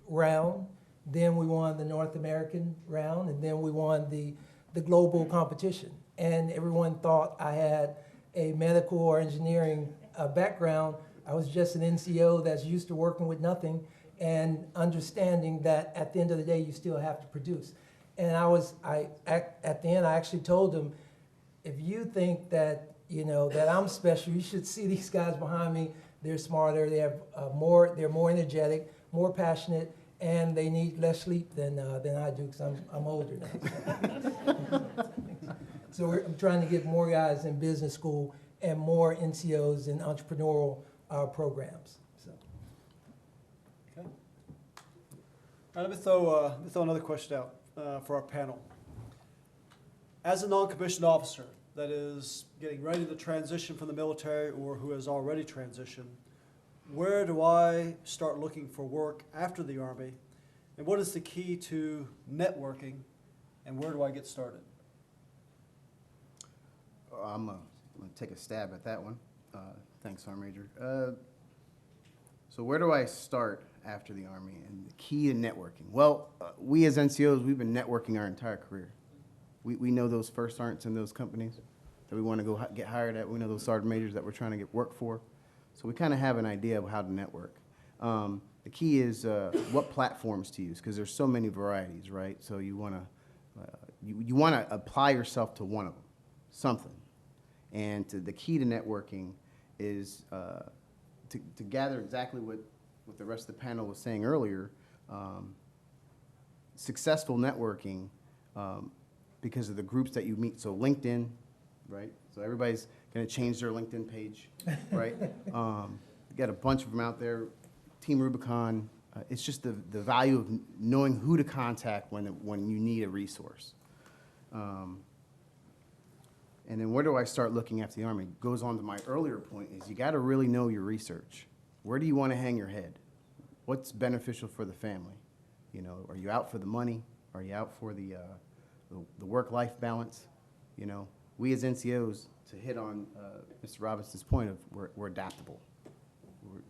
round, then we won the North American round, and then we won the global competition. And everyone thought I had a medical or engineering background. I was just an NCO that's used to working with nothing and understanding that at the end of the day, you still have to produce. And at the end, I actually told them, if you think that, you know, that I'm special, you should see these guys behind me. They're smarter, they're more energetic, more passionate, and they need less sleep than I do, because I'm older now. So I'm trying to get more guys in business school and more NCOs in entrepreneurial programs. So. Okay. All right, let me throw another question out for our panel. As a non-commissioned officer that is getting ready to transition from the military or who has already transitioned, where do I start looking for work after the Army? And what is the key to networking? And where do I get started? I'm going to take a stab at that one. Thanks, Sergeant Major. So where do I start after the Army? And the key to networking. Well, we as NCOs, we've been networking our entire career. We know those first sergeants in those companies that we want to go get hired at. We know those sergeant majors that we're trying to get work for. So we kind of have an idea of how to network. The key is what platforms to use, because there's so many varieties, right? So you want to apply yourself to one of them, something. And the key to networking is to gather exactly what what the rest of the panel was saying earlier, successful networking because of the groups that you meet. So LinkedIn, right? So everybody's going to change their LinkedIn page, right? You got a bunch of them out there. Team Rubicon. It's just the value of knowing who to contact when you need a resource. And then where do I start looking after the Army? Goes on to my earlier point is you got to really know your research. Where do you want to hang your head? What's beneficial for the family? You know, are you out for the money? Are you out for the work-life balance? You know, we as NCOs, to hit on Mr. Robinson's point of we're adaptable.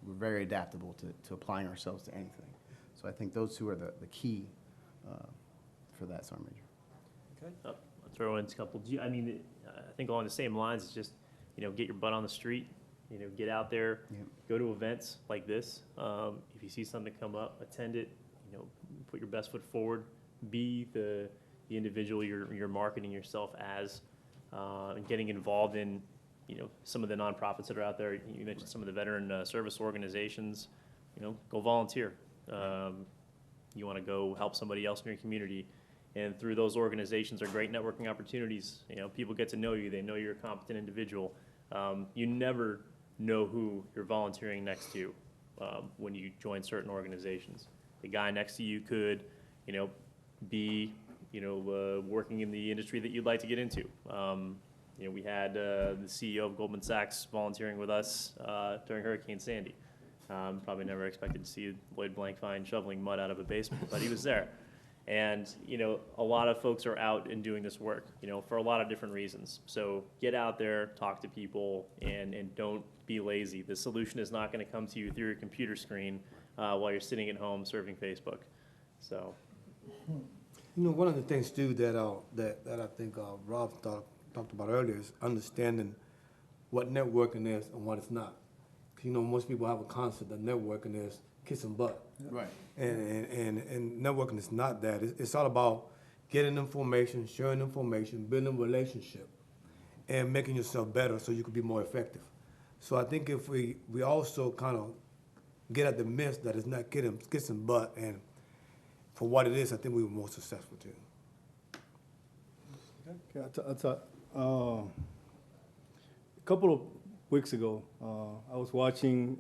We're very adaptable to applying ourselves to anything. So I think those two are the key for that, Sergeant Major. I'll throw in a couple. I mean, I think along the same lines, it's just, you know, get your butt on the street, you know, get out there, go to events like this. If you see something come up, attend it, you know, put your best foot forward, be the individual you're marketing yourself as, and getting involved in, you know, some of the nonprofits that are out there. You mentioned some of the veteran service organizations. You know, go volunteer. You want to go help somebody else in your community, and through those organizations are great networking opportunities. You know, people get to know you. They know you're a competent individual. You never know who you're volunteering next to when you join certain organizations. The guy next to you could, you know, be, you know, working in the industry that you'd like to get into. You know, we had the CEO of Goldman Sachs volunteering with us during Hurricane Sandy. Probably never expected to see Lloyd Blankfein shoveling mud out of a basement, but he was there. And, you know, a lot of folks are out and doing this work, you know, for a lot of different reasons. So get out there, talk to people, and don't be lazy. The solution is not going to come to you through your computer screen while you're sitting at home surfing Facebook. So. You know, one of the things too that I think Rob talked about earlier is understanding what networking is and what it's not. 'Cause, you know, most people have a concept that networking is kissing butt. Right. And networking is not that. It's all about getting information, sharing information, building a relationship, and making yourself better so you can be more effective. So I think if we also kind of get at the myth that it's not kissing butt, and for what it is, I think we were more successful too. Okay, a couple of weeks ago, I was watching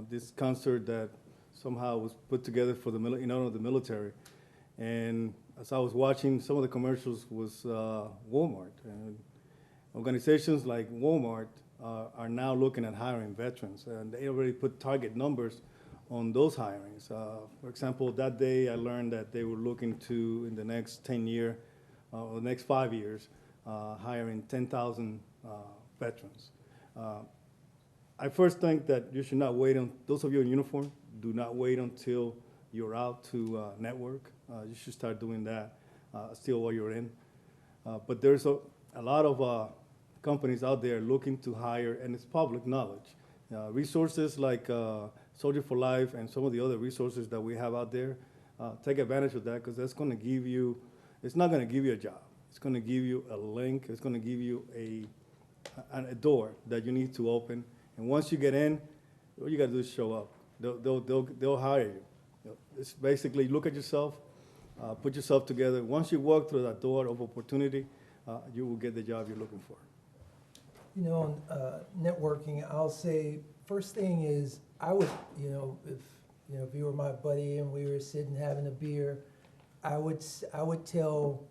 this concert that somehow was put together for the military, and as I was watching, some of the commercials was Walmart, and organizations like Walmart are now looking at hiring veterans, and they already put target numbers on those hirings. For example, that day I learned that they were looking to, in the next 10 years, or the next 5 years, hiring 10,000 veterans. I first think that you should not wait on, those of you in uniform, do not wait until you're out to network. You should start doing that still while you're in. But there's a lot of companies out there looking to hire, and it's public knowledge. Resources like Soldier for Life and some of the other resources that we have out there, take advantage of that, because that's going to give you, it's not going to give you a job. It's going to give you a link. It's going to give you a door that you need to open. And once you get in, all you got to do is show up. They'll hire you. It's basically look at yourself, put yourself together. Once you walk through that door of opportunity, you will get the job you're looking for. You know, on networking, I'll say first thing is I would, if you were my buddy and we were sitting having a beer, I would tell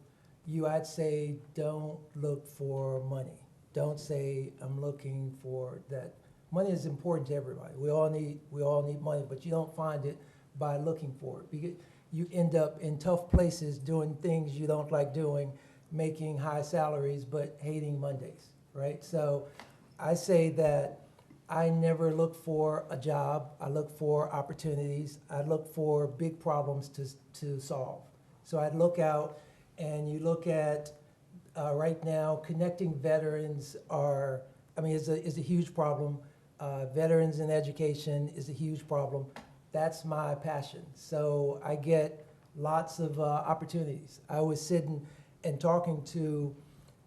you, I'd say don't look for money. Don't say I'm looking for that. Money is important to everybody. We all need money, but you don't find it by looking for it. Because you end up in tough places doing things you don't like doing, making high salaries, but hating Mondays, right? So I say that I never look for a job. I look for opportunities. I look for big problems to solve. So I'd look out, and you look at right now, connecting veterans is a huge problem. Veterans in education is a huge problem. That's my passion. So I get lots of opportunities. I was sitting and talking to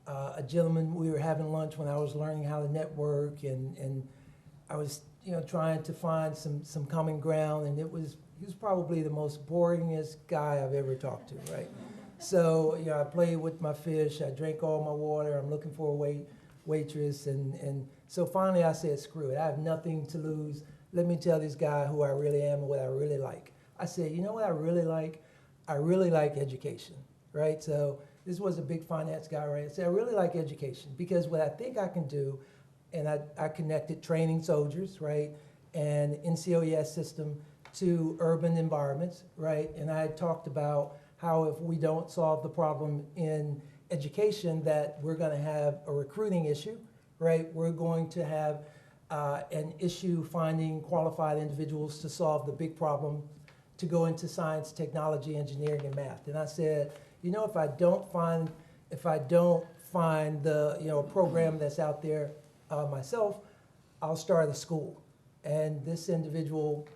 a gentleman. We were having lunch when I was learning how to network, and I was trying to find some common ground, and he was probably the most boringest guy I've ever talked to, right? So, I played with my fish, I drank all my water, I'm looking for a waitress, and so finally I said, screw it, I have nothing to lose. Let me tell this guy who I really am and what I really like. I said, you know what I really like? I really like education, right? So this was a big finance guy, right? I said, I really like education because what I think I can do, and I connected training soldiers, right, and NCOES system to urban environments, right? And I talked about how if we don't solve the problem in education, that we're going to have a recruiting issue, right? We're going to have an issue finding qualified individuals to solve the big problem to go into science, technology, engineering, and math. And I said, if I don't find the program that's out there myself, I'll start a school. And this individual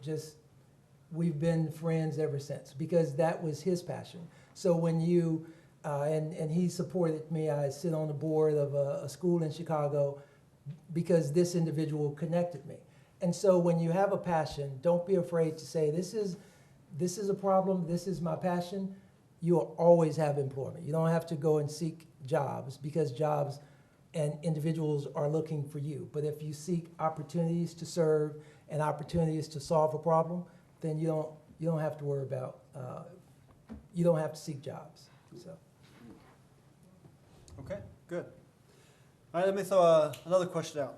we've been friends ever since because that was his passion. So when and he supported me, I sit on the board of a school in Chicago because this individual connected me. And so when you have a passion, don't be afraid to say, this is a problem, this is my passion. You'll always have employment. You don't have to go and seek jobs because jobs and individuals are looking for you. But if you seek opportunities to serve and opportunities to solve a problem, then you don't have to worry about, you don't have to seek jobs. So. Okay, good. All right, let me throw another question out.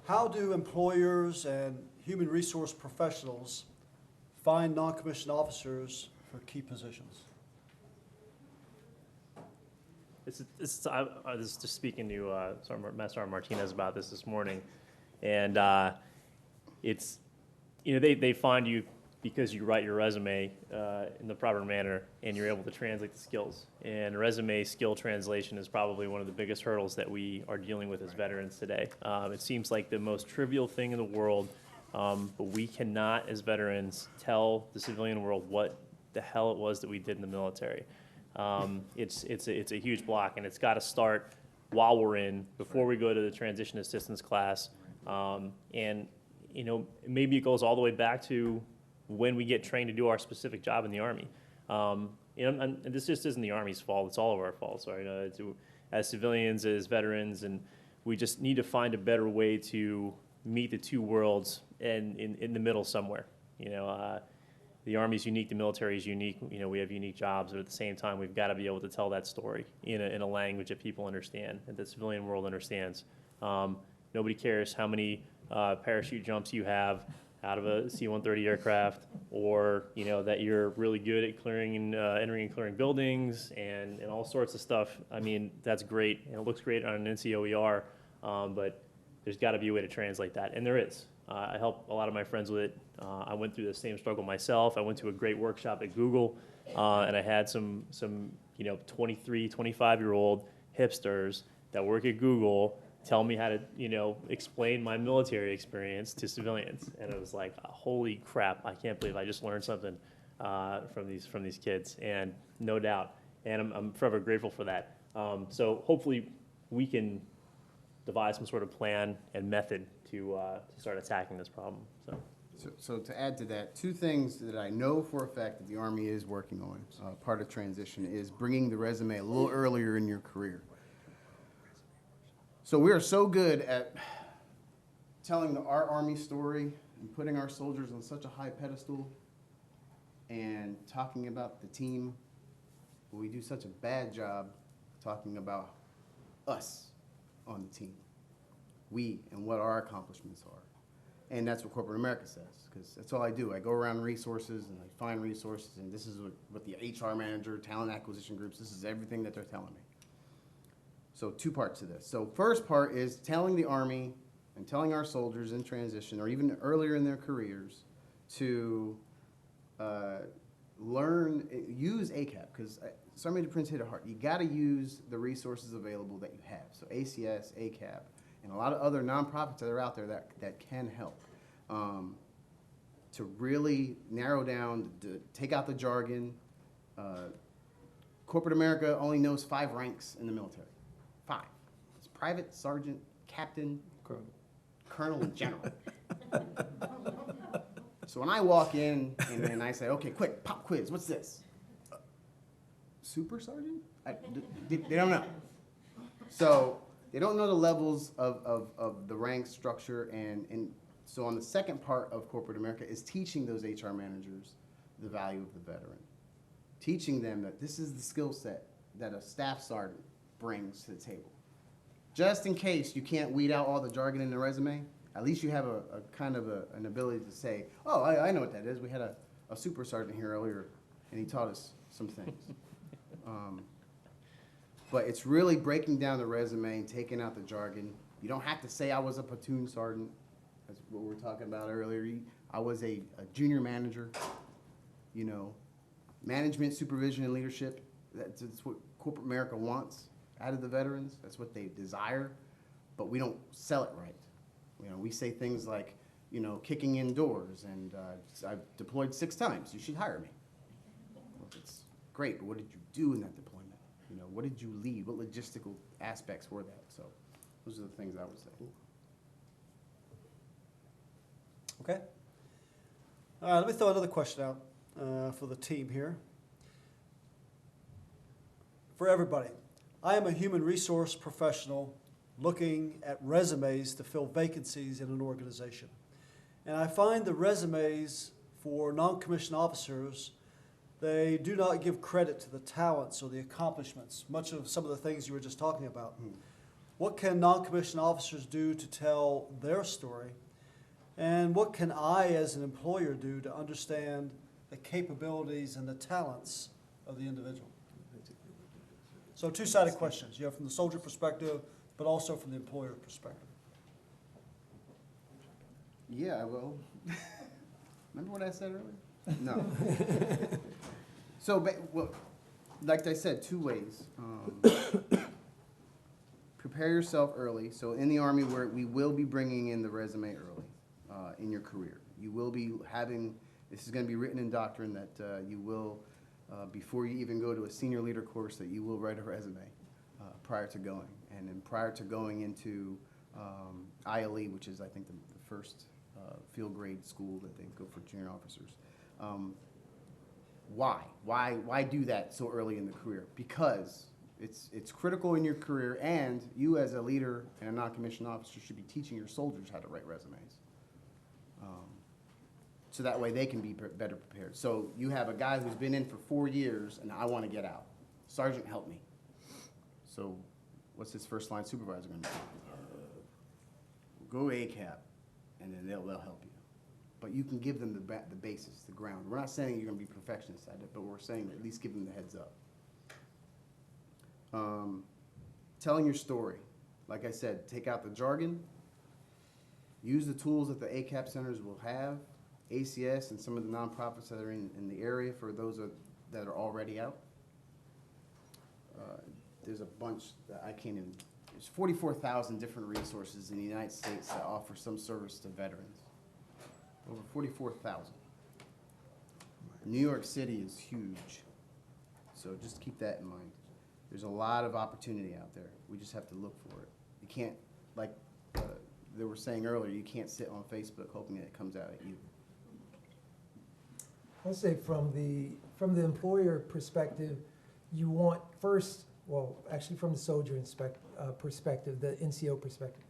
How do employers and human resource professionals find non-commissioned officers for key positions? I was just speaking to Master Sergeant Martinez about this morning, and it's, they find you because you write your resume in the proper manner and you're able to translate the skills. And resume skill translation is probably one of the biggest hurdles that we are dealing with as veterans today. It seems like the most trivial thing in the world, but we cannot, as veterans, tell the civilian world what the hell it was that we did in the military. It's a huge block, and it's got to start while we're in, before we go to the transition assistance class. And maybe it goes all the way back to when we get trained to do our specific job in the Army. And this just isn't the Army's fault; it's all of our faults, right? As civilians, as veterans, and we just need to find a better way to meet the two worlds and in the middle somewhere. The Army's unique, the military is unique. We have unique jobs, but at the same time, we've got to be able to tell that story in a language that people understand, that the civilian world understands. Nobody cares how many parachute jumps you have out of a C-130 aircraft, or that you're really good at clearing and entering and clearing buildings and all sorts of stuff. I mean, that's great, and it looks great on an NCOER, but there's got to be a way to translate that, and there is. I help a lot of my friends with it. I went through the same struggle myself. I went to a great workshop at Google, and I had some 23, 25-year-old hipsters that work at Google tell me how to explain my military experience to civilians, and it was like, holy crap! I can't believe I just learned something from these kids, and no doubt, and I'm forever grateful for that. So hopefully we can devise some sort of plan and method to start attacking this problem. So to add to that, two things that I know for a fact that the Army is working on, part of transition, is bringing the resume a little earlier in your career. So we are so good at telling our Army story and putting our soldiers on such a high pedestal and talking about the team, but we do such a bad job talking about us on the team, we and what our accomplishments are. And that's what corporate America says, because that's all I do. I go around resources and I find resources, and this is what the HR manager, talent acquisition groups, this is everything that they're telling me. So two parts to this. So first part is telling the Army and telling our soldiers in transition, or even earlier in their careers, to use ACAP, because Sergeant Major Prince hit it hard. You got to use the resources available that you have. So ACS, ACAP, and a lot of other nonprofits that are out there that can help to really narrow down, to take out the jargon. Corporate America only knows 5 ranks in the military. 5. It's private, sergeant, captain, colonel and general. So when I walk in and I say, okay, quick, pop quiz, what's this? Super sergeant? They don't know. So they don't know the levels of the rank structure, and so on the second part of corporate America is teaching those HR managers the value of the veteran. Teaching them that this is the skill set that a staff sergeant brings to the table. Just in case you can't weed out all the jargon in the resume, at least you have a kind of an ability to say, oh, I know what that is. We had a super sergeant here earlier, and he taught us some things. But it's really breaking down the resume and taking out the jargon. You don't have to say I was a platoon sergeant. That's what we were talking about earlier. I was a junior manager. You know, management, supervision, and leadership. That's what corporate America wants out of the veterans. That's what they desire, but we don't sell it right. You know, we say things like, you know, kicking in doors, and I've deployed 6 times. You should hire me. Well, it's great, but what did you do in that deployment? You know, what did you lead? What logistical aspects were that? So those are the things I would say. Okay. All right, let me throw another question out for the team here. For everybody, I am a human resource professional looking at resumes to fill vacancies in an organization. And I find the resumes for non-commissioned officers, they do not give credit to the talents or the accomplishments, much of some of the things you were just talking about. What can non-commissioned officers do to tell their story? And what can I, as an employer, do to understand the capabilities and the talents of the individual? So two-sided questions. You have from the soldier perspective, but also from the employer perspective. Yeah, well, remember what I said earlier? No. So, well, like I said, 2 ways. Prepare yourself early. So in the Army, we will be bringing in the resume early in your career. You will be having, this is going to be written in doctrine that you will, before you even go to a senior leader course, that you will write a resume prior to going. And then prior to going into ILE, which is, I think, the first field grade school that they go for junior officers. Why do that so early in the career? Because it's critical in your career, and you as a leader and a non-commissioned officer should be teaching your soldiers how to write resumes. So that way they can be better prepared. So you have a guy who's been in for 4 years, and I want to get out. Sergeant, help me. So what's his first line supervisor going to do? Go ACAP, and then they'll help you. But you can give them the basis, the ground. We're not saying you're going to be perfectionists at it, but we're saying at least give them the heads up. Telling your story. Like I said, take out the jargon. Use the tools that the ACAP centers will have, ACS and some of the nonprofits that are in the area for those that are already out. There's a bunch that I can't even, there's 44,000 different resources in the United States that offer some service to veterans. Over 44,000. New York City is huge, so just keep that in mind. There's a lot of opportunity out there. We just have to look for it. You can't, like they were saying earlier, you can't sit on Facebook hoping that it comes out at you. I'll say from the employer perspective, you want first, well, actually from the soldier perspective, the NCO perspective,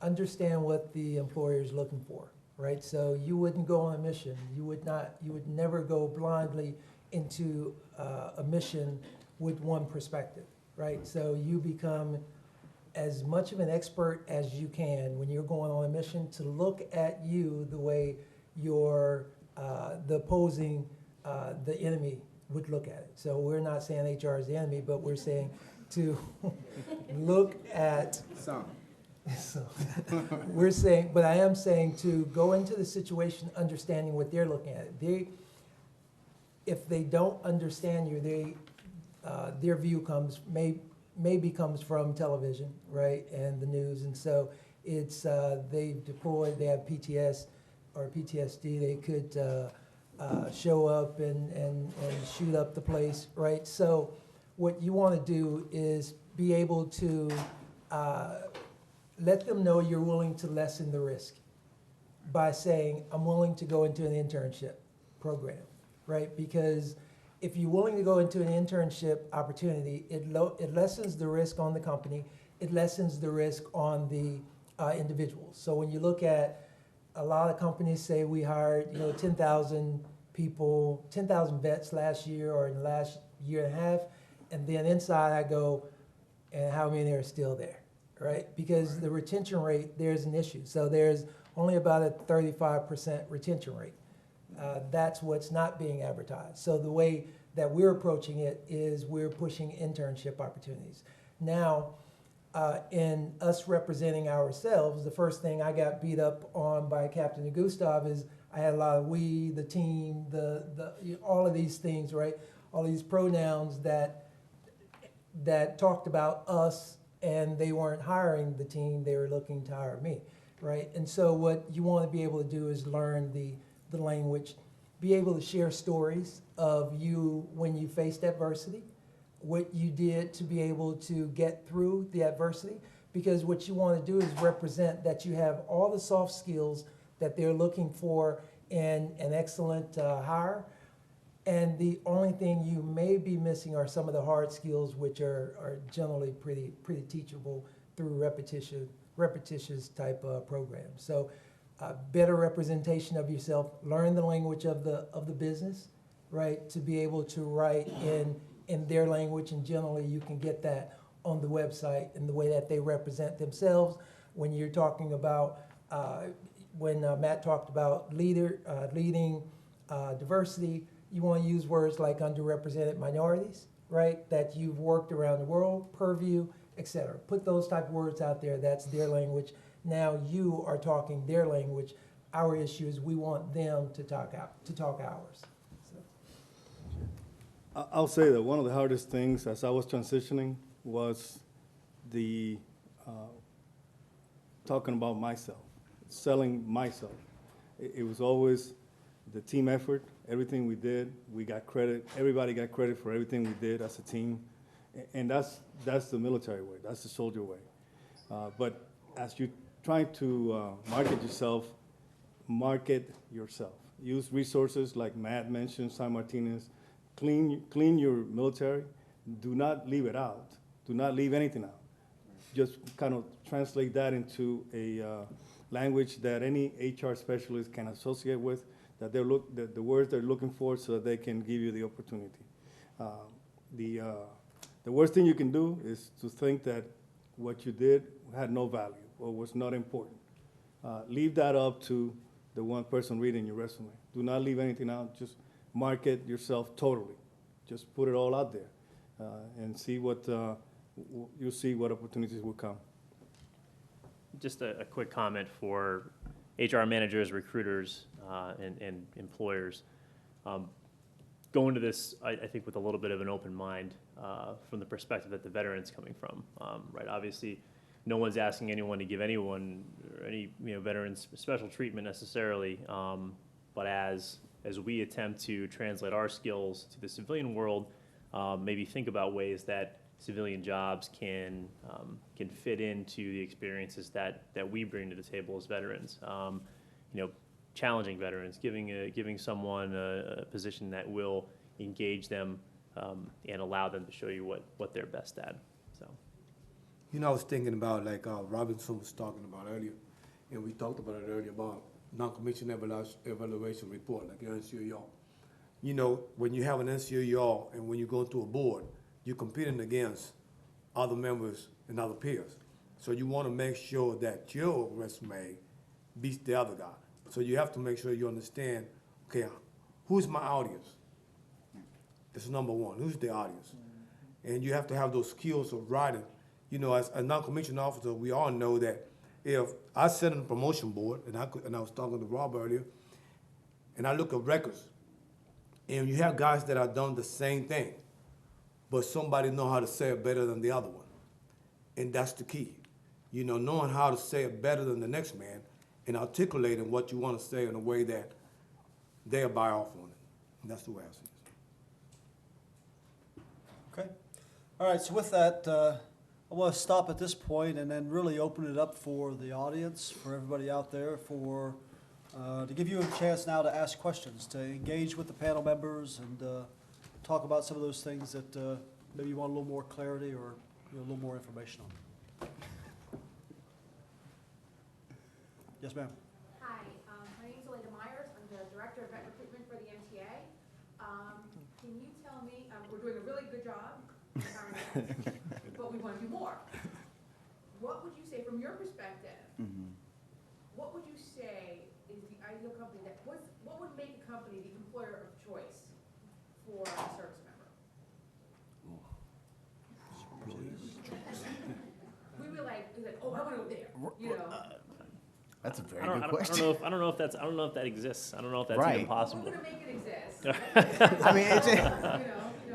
understand what the employer is looking for, right? So you wouldn't go on a mission. You would never go blindly into a mission with one perspective, right? So you become as much of an expert as you can when you're going on a mission to look at you the way your the opposing, the enemy would look at it. So we're not saying HR is the enemy, but we're saying to look at. Some. So we're saying, but I am saying to go into the situation understanding what they're looking at. If they don't understand you, their view maybe comes from television, right, and the news, and so it's they've deployed, they have PTS or PTSD. They could show up and shoot up the place, right? So what you want to do is be able to let them know you're willing to lessen the risk by saying, I'm willing to go into an internship program, right? Because if you're willing to go into an internship opportunity, it lessens the risk on the company, it lessens the risk on the individuals. So when you look at a lot of companies say we hired 10,000 people, 10,000 vets last year or in the last year and a half, and then inside I go, and how many are still there, right? Because the retention rate, there's an issue. So there's only about a 35% retention rate. That's what's not being advertised. So the way that we're approaching it is we're pushing internship opportunities. Now, in us representing ourselves, the first thing I got beat up on by Captain Gustav is I had a lot of we, the team, all of these things, right? All these pronouns that talked about us, and they weren't hiring the team, they were looking to hire me, right? And so what you want to be able to do is learn the language, be able to share stories of you when you faced adversity, what you did to be able to get through the adversity, because what you want to do is represent that you have all the soft skills that they're looking for in an excellent hire, and the only thing you may be missing are some of the hard skills, which are generally pretty teachable through repetitious type of programs. So better representation of yourself, learn the language of the business, right, to be able to write in their language, and generally you can get that on the website in the way that they represent themselves. When you're talking about, when Matt talked about leading diversity, you want to use words like underrepresented minorities, right, that you've worked around the world, purview, etc. Put those type of words out there, that's their language. Now you are talking their language. Our issue is we want them to talk ours. I'll say that one of the hardest things as I was transitioning was the talking about myself, selling myself. It was always the team effort. Everything we did, we got credit. Everybody got credit for everything we did as a team, and that's the military way. That's the soldier way. But as you try to market yourself. Use resources like Matt mentioned, San Martinez. Clean your military. Do not leave it out. Do not leave anything out. Just kind of translate that into a language that any HR specialist can associate with, that the words they're looking for, so that they can give you the opportunity. The worst thing you can do is to think that what you did had no value or was not important. Leave that up to the one person reading your resume. Do not leave anything out. Just market yourself totally. Just put it all out there and see what you'll see what opportunities will come. Just a quick comment for HR managers, recruiters, and employers. Go into this, I think, with a little bit of an open mind from the perspective that the veteran's coming from. Right? Obviously, no one's asking anyone to give anyone or any veterans special treatment necessarily, but as we attempt to translate our skills to the civilian world, maybe think about ways that civilian jobs can fit into the experiences that we bring to the table as veterans. Challenging veterans, giving someone a position that will engage them and allow them to show you what they're best at. So, I was thinking about, like Robinson was talking about earlier, and we talked about it earlier about non-commissioned evaluation report, like NCO. When you have an NCO and when you go to a board, you're competing against other members and other peers. So you want to make sure that your resume beats the other guy. So you have to make sure you understand, okay, who's my audience? That's number one. Who's the audience? And you have to have those skills of writing. As a non-commissioned officer, we all know that if I sit on the promotion board, and I was talking to Rob earlier, and I look at records, and you have guys that have done the same thing, but somebody know how to say it better than the other one. And that's the key. Knowing how to say it better than the next man and articulating what you want to say in a way that they'll buy off on it. And that's the way I see it. Okay. All right, so with that, I I want to stop at this point and then really open it up for the audience, for everybody out there, to give you a chance now to ask questions, to engage with the panel members and talk about some of those things that maybe you want a little more clarity or a little more information on. Yes, ma'am. Hi, my name is Elena Myers. I'm the Director of Vet Recruitment for the MTA. Can you tell me, we're doing a really good job, but we want to do more. What would you say, from your perspective, what would you say is the ideal company what would make a company the employer of choice for a service member? We were like, oh, I want to go there, you know? That's a very I good don't question. know if that exists. I don't know if that's Right. even possible. We're going to make it exist. I mean, it's, You know,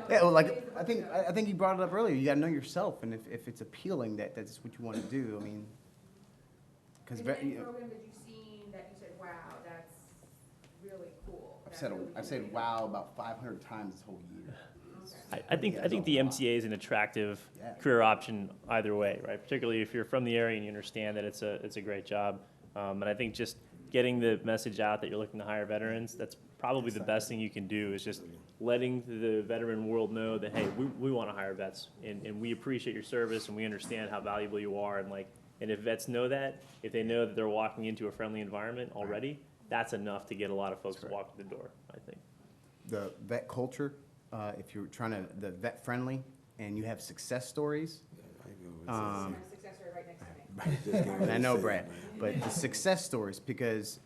yeah, well, like, I think you brought it up earlier. You got to know yourself, and if it's appealing, that's what you want to do. I mean, because Is there any program that you've seen that you said, wow, that's really cool? I've said wow about 500 times this whole year. I think the MTA is an attractive Yeah. career option either way, right? Particularly if you're from the area and you understand that it's a great job. And I think just getting the message out that you're looking to hire veterans, that's probably the best thing you can do, is just letting the veteran world know that, hey, we want to hire vets, and we appreciate your service, and we understand how valuable you are. And if vets know that, if they know that they're walking into a friendly environment already, that's enough to get a lot of folks to walk through the door, I think. The vet culture, if you're trying to, the vet friendly, and you have success stories. My success story right next to me. I know, Brad, but the success stories, because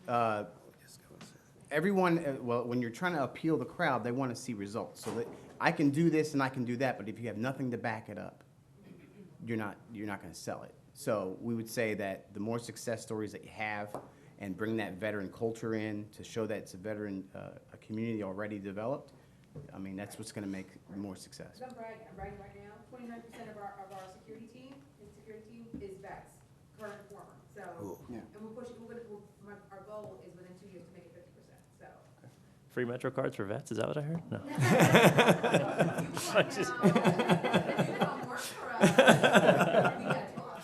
everyone, well, when you're trying to appeal the crowd, they want to see results. So that I can do this and I can do that, but if you have nothing to back it up, you're not going to sell it. So we would say that the more success stories that you have, and bring that veteran culture in to show that it's a veteran, a community already developed, I mean, that's what's going to make more success. I'm bragging right now. 29% of our security team is vets, current and former. So, Yeah. and our goal is within 2 years to make it 50%. So. Free Metro cards for vets, is that what I heard? No. You come work for us. We gotta talk.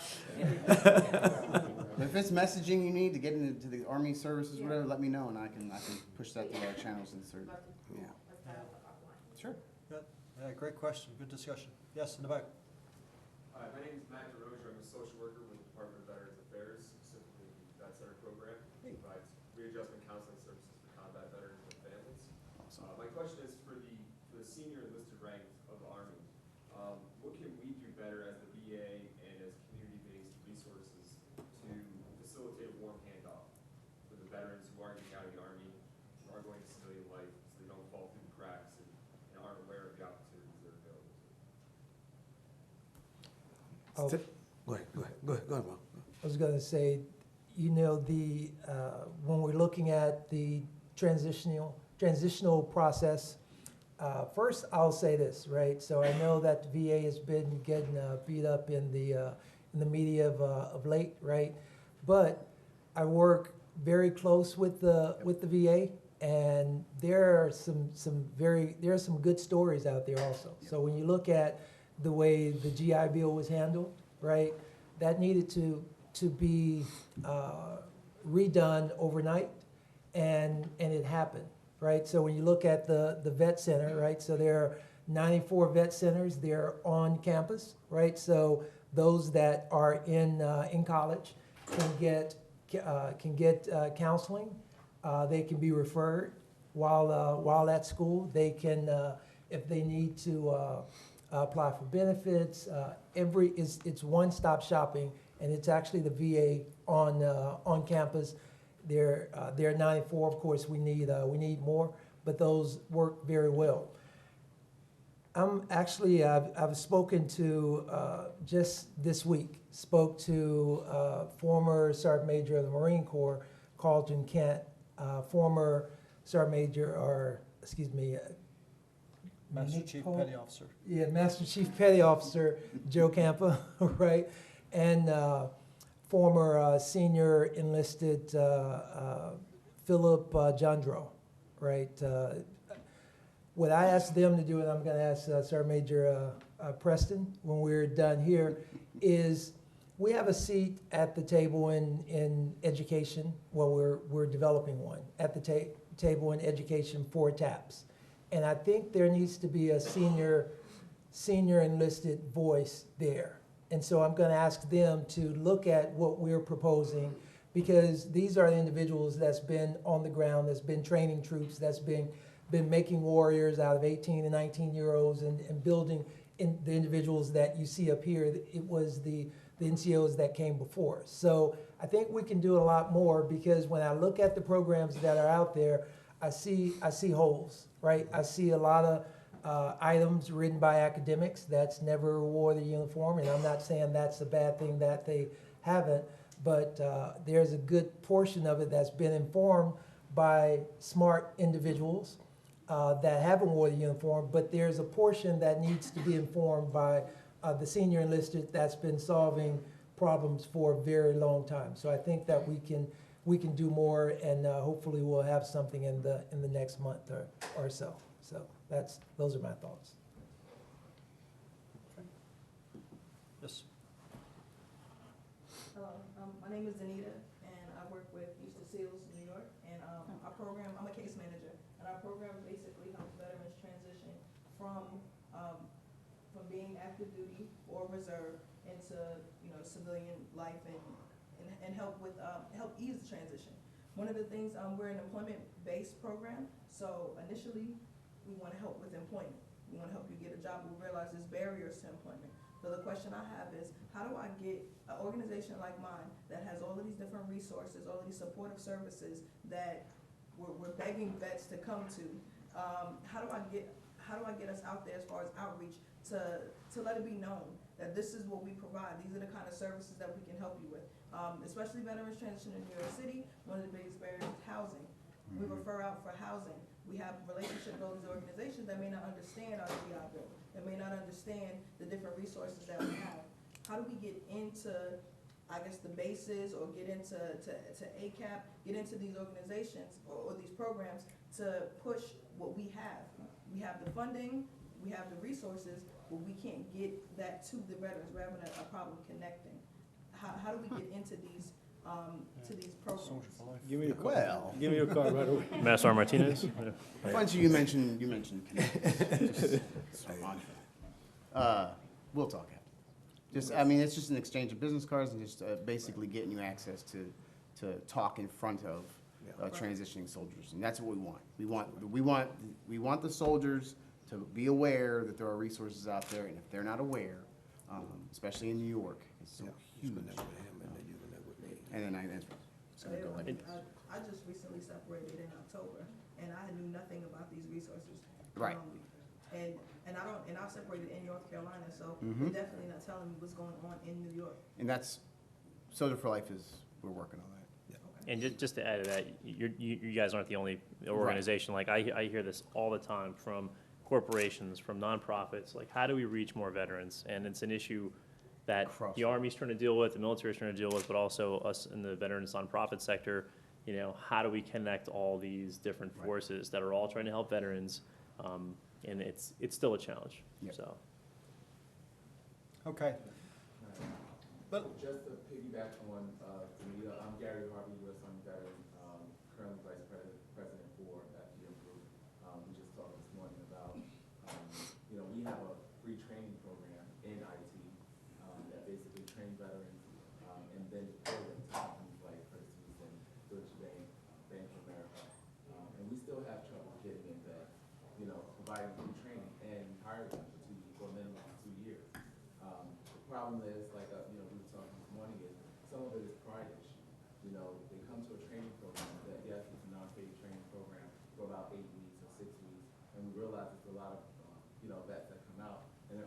If it's messaging you need to get into the Army services, whatever, let me know, and I can push that through our channels and through. Yeah. Let's dial it up offline. Sure. Good. Yeah, great question. Good discussion. Yes, in the back. Hi, my name is Matt DeRozier. I'm a social worker with the Department of Veterans Affairs, specifically the Vet Center program. It provides readjustment counseling services for combat veterans and families. My question is for the senior enlisted rank of the Army. What can we do better as the VA and as community-based resources to facilitate a warm handoff for the veterans who are getting out of the Army, who are going to civilian life, so they don't fall through the cracks and aren't aware of the opportunities that are available to them? Go ahead, Ron. I was going to say, you know, when we're looking at the transitional process, first I'll say this, right? So I know that the VA has been getting beat up in the media of late, right? But I work very close with the VA, and there are some good stories out there also. So when you look at the way the GI Bill was handled, right, that needed to be redone overnight, and it happened, right? So when you look at the vet center, right, so there are 94 vet centers. They're on campus, right? So those that are in college can get counseling. They can be referred while at school. They can, if they need to apply for benefits. It's one-stop shopping, and it's actually the VA on campus. There are 94. Of course, we need more, but those work very well. I've spoken to just this week. Spoke to former Sergeant Major of the Marine Corps, Carlton Kent, former Sergeant Major, Master Chief Petty Officer. Yeah, Master Chief Petty Officer Joe Campa, right, and former senior enlisted Philip Jandro, right. What I asked them to do, and I'm going to ask Sergeant Major Preston, when we're done here, is we have a seat at the table in education. Well, we're developing one at the table in education for TAPS. And I think there needs to be a senior enlisted voice there. And so I'm going to ask them to look at what we're proposing, because these are the individuals that's been on the ground, that's been training troops, that's been making warriors out of 18 and 19-year-olds and building in the individuals that you see up here. It was the NCOs that came before. So I think we can do a lot more, because when I look at the programs that are out there, I see holes, right? I see a lot of items written by academics that's never wore the uniform, and I'm not saying that's a bad thing that they haven't, but there's a good portion of it that's been informed by smart individuals that haven't wore the uniform, but there's a portion that needs to be informed by the senior enlisted that's been solving problems for a very long time. So I think that we can do more, and hopefully we'll have something in the next month or so. So those are my thoughts. Yes. Hello, my name is Anita, and I work with Easter Seals, New York, and our program, I'm a case manager, and our program basically helps veterans transition from being active duty or reserve into, civilian life and help ease the transition. One of the things, we're an employment-based program, so initially we want to help with employment. We want to help you get a job. We realize there's barriers to employment. So the question I have is, how do I get an organization like mine that has all of these different resources, all of these supportive services that we're begging vets to come to? How do I get us out there as far as outreach to let it be known that this is what we provide? These are the kind of services that we can help you with. Especially veterans transition in New York City, one of the biggest barriers is housing. We refer out for housing. We have relationship building organizations that may not understand our GI Bill, that may not understand the different resources that we have. How do we get into, I guess, the bases, or get into to ACAP, get into these organizations or these programs to push what we have? We have the funding, we have the resources, but we can't get that to the veterans. We're having a problem connecting. How do we get into these programs? Give me a card. Well. Give me a card right away. Master Martinez? Once you mentioned connect. We'll talk after. It's just an exchange of business cards and just basically getting you access to talk in front of transitioning soldiers, and that's what we want. We want the soldiers to be aware that there are resources out there, and if they're not aware, especially in New York, it's so huge. And then it's gonna go like this. I just recently separated in October, and I knew nothing about these resources. Right. And I separated in North Carolina, so they're definitely not telling me what's going on in New York. And that's Soldier for Life we're working on that. And just to add to that, you guys aren't the only organization. Like I hear this all the time from corporations, from nonprofits. Like, how do we reach more veterans? And it's an issue that the Army's trying to deal with, the military's trying to deal with, but also us in the veterans nonprofit sector. How do we connect all these different forces that are all trying to help veterans? And it's still a challenge. Yep. So. Okay. But just to piggyback on Danita, I'm Gary Harvey, U.S. Army veteran, currently Vice President for FDM Group. We just talked this morning about, we have a free training program in IT that basically trains veterans and then deploy them to companies like Credit Suisse and Deutsche Bank, Bank of America. And we still have trouble getting in that, providing free training and hiring them for a minimum of 2 years. The problem is, like, we were talking this morning, is some of it is pride issue. They come to a training program that, yes, it's a non-paid training program for about 8 weeks or 6 weeks, and we realize it's a lot of, vets that come out, and they're